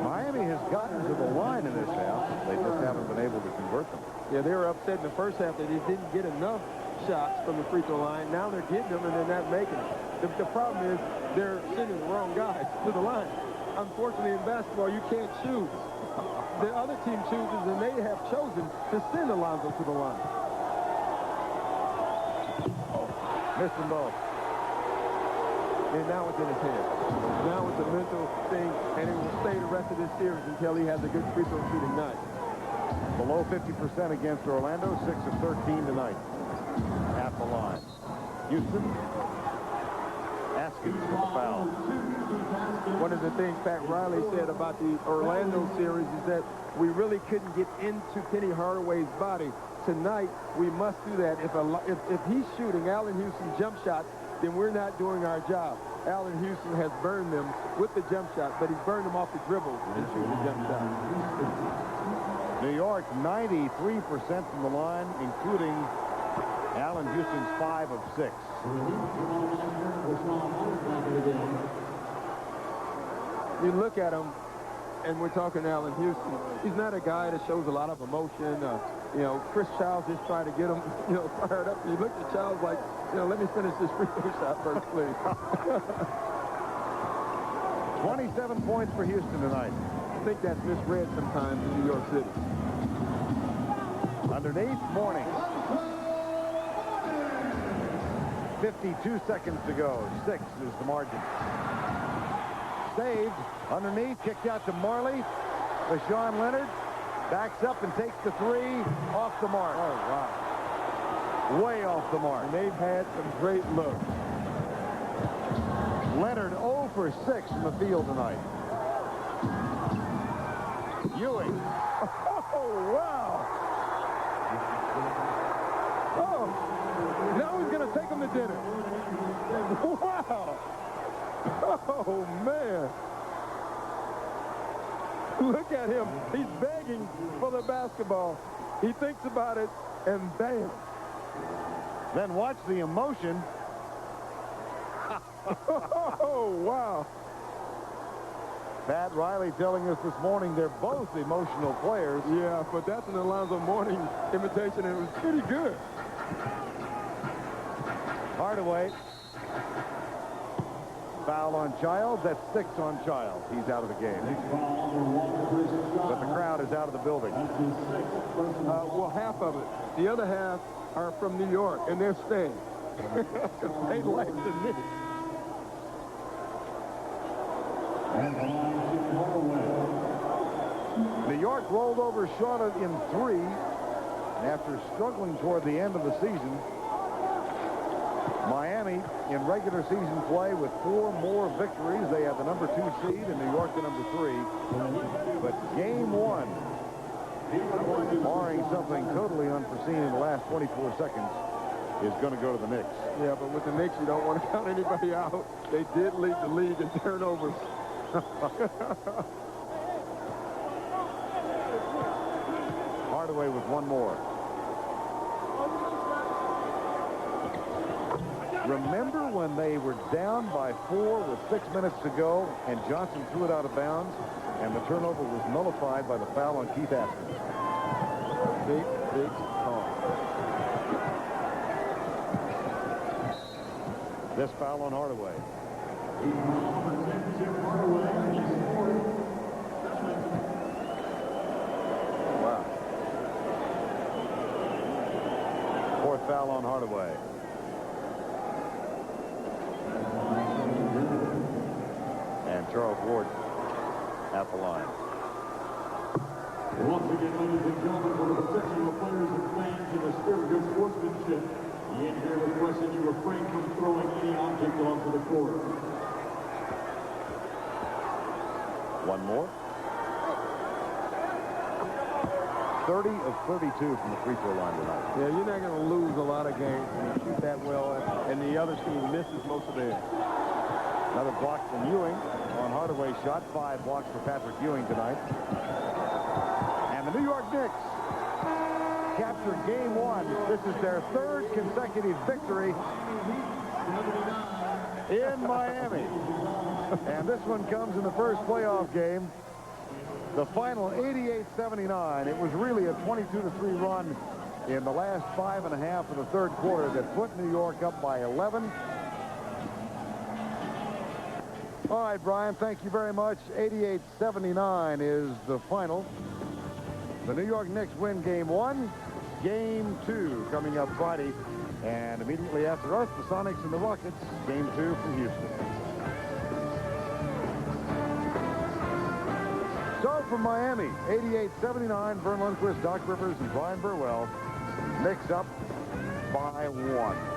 Miami has gotten to the line in this half. They just haven't been able to convert them. Yeah, they were upset in the first half that they didn't get enough shots from the free throw line. Now they're getting them, and they're not making them. The problem is they're sending the wrong guys to the line. Unfortunately, in basketball, you can't choose. The other team chooses, and they have chosen to send Alonzo to the line. Missed them both. And now it's in his head. Now it's a mental thing, and it will stay the rest of this series until he has a good free throw shooting night. Below 50% against Orlando, 6 of 13 tonight. At the line. Houston asking for the foul. One of the things Pat Riley said about the Orlando series is that we really couldn't get into Penny Hardaway's body. Tonight, we must do that. If he's shooting Allen Houston jump shots, then we're not doing our job. Allen Houston has burned them with the jump shot, but he's burned them off the dribble and shooting the jump shot. New York, 93% from the line, including Allen Houston's 5 of 6. You look at him, and we're talking Allen Houston. He's not a guy that shows a lot of emotion. You know, Chris Childs just trying to get him, you know, fired up. You look at Childs like, you know, let me finish this free throw shot first, please. 27 points for Houston tonight. I think that's misread sometimes in New York City. Underneath, Mourning. 52 seconds to go. 6 is the margin. Saved. Underneath, kicked out to Marley. Rashawn Leonard backs up and takes the 3 off the mark. Oh, wow. Way off the mark. And they've had some great looks. Leonard 0 for 6 from the field tonight. Ewing. Oh, wow. Oh, now he's going to take him to dinner. Wow. Oh, man. Look at him. He's begging for the basketball. He thinks about it, and bam. Then watch the emotion. Oh, wow. Pat Riley telling us this morning they're both emotional players. Yeah, but that's an Alonzo Mourning imitation, and it was pretty good. Hardaway. Foul on Childs. That's 6 on Childs. He's out of the game. But the crowd is out of the building. Well, half of it. The other half are from New York, and they're staying. They like the Knicks. New York rolled over Charlotte in 3. And after struggling toward the end of the season, Miami in regular season play with 4 more victories. They have the number 2 seed and New York the number 3. But game 1, barring something totally unforeseen in the last 24 seconds, is going to go to the Knicks. Yeah, but with the Knicks, you don't want to count anybody out. They did lead the league in turnovers. Hardaway with 1 more. Remember when they were down by 4 with 6 minutes to go and Johnson threw it out of bounds and the turnover was nullified by the foul on Keith Atkins? Big call. This foul on Hardaway. Wow. 4th foul on Hardaway. And Charles Ward at the line. Once again, ladies and gentlemen, for the protection of players and fans and the spirit of good sportsmanship, the engineer requests that you refrain from throwing any object onto the court. 1 more. 30 of 32 from the free throw line tonight. Yeah, you're not going to lose a lot of games when you shoot that well, and the other team misses most of theirs. Another block from Ewing on Hardaway's shot. 5 blocks for Patrick Ewing tonight. And the New York Knicks captured game 1. This is their 3rd consecutive victory in Miami. And this one comes in the first playoff game. The final 88-79. It was really a 22-3 run in the last 5.5 of the 3rd quarter that put New York up by 11. All right, Brian, thank you very much. 88-79 is the final. The New York Knicks win game 1. Game 2 coming up Friday And immediately after us, the Sonics and the Rockets, game 2 from Houston. So from Miami, 88-79, Vern Lundquist, Doc Rivers, and Brian Burwell. Knicks up by 1.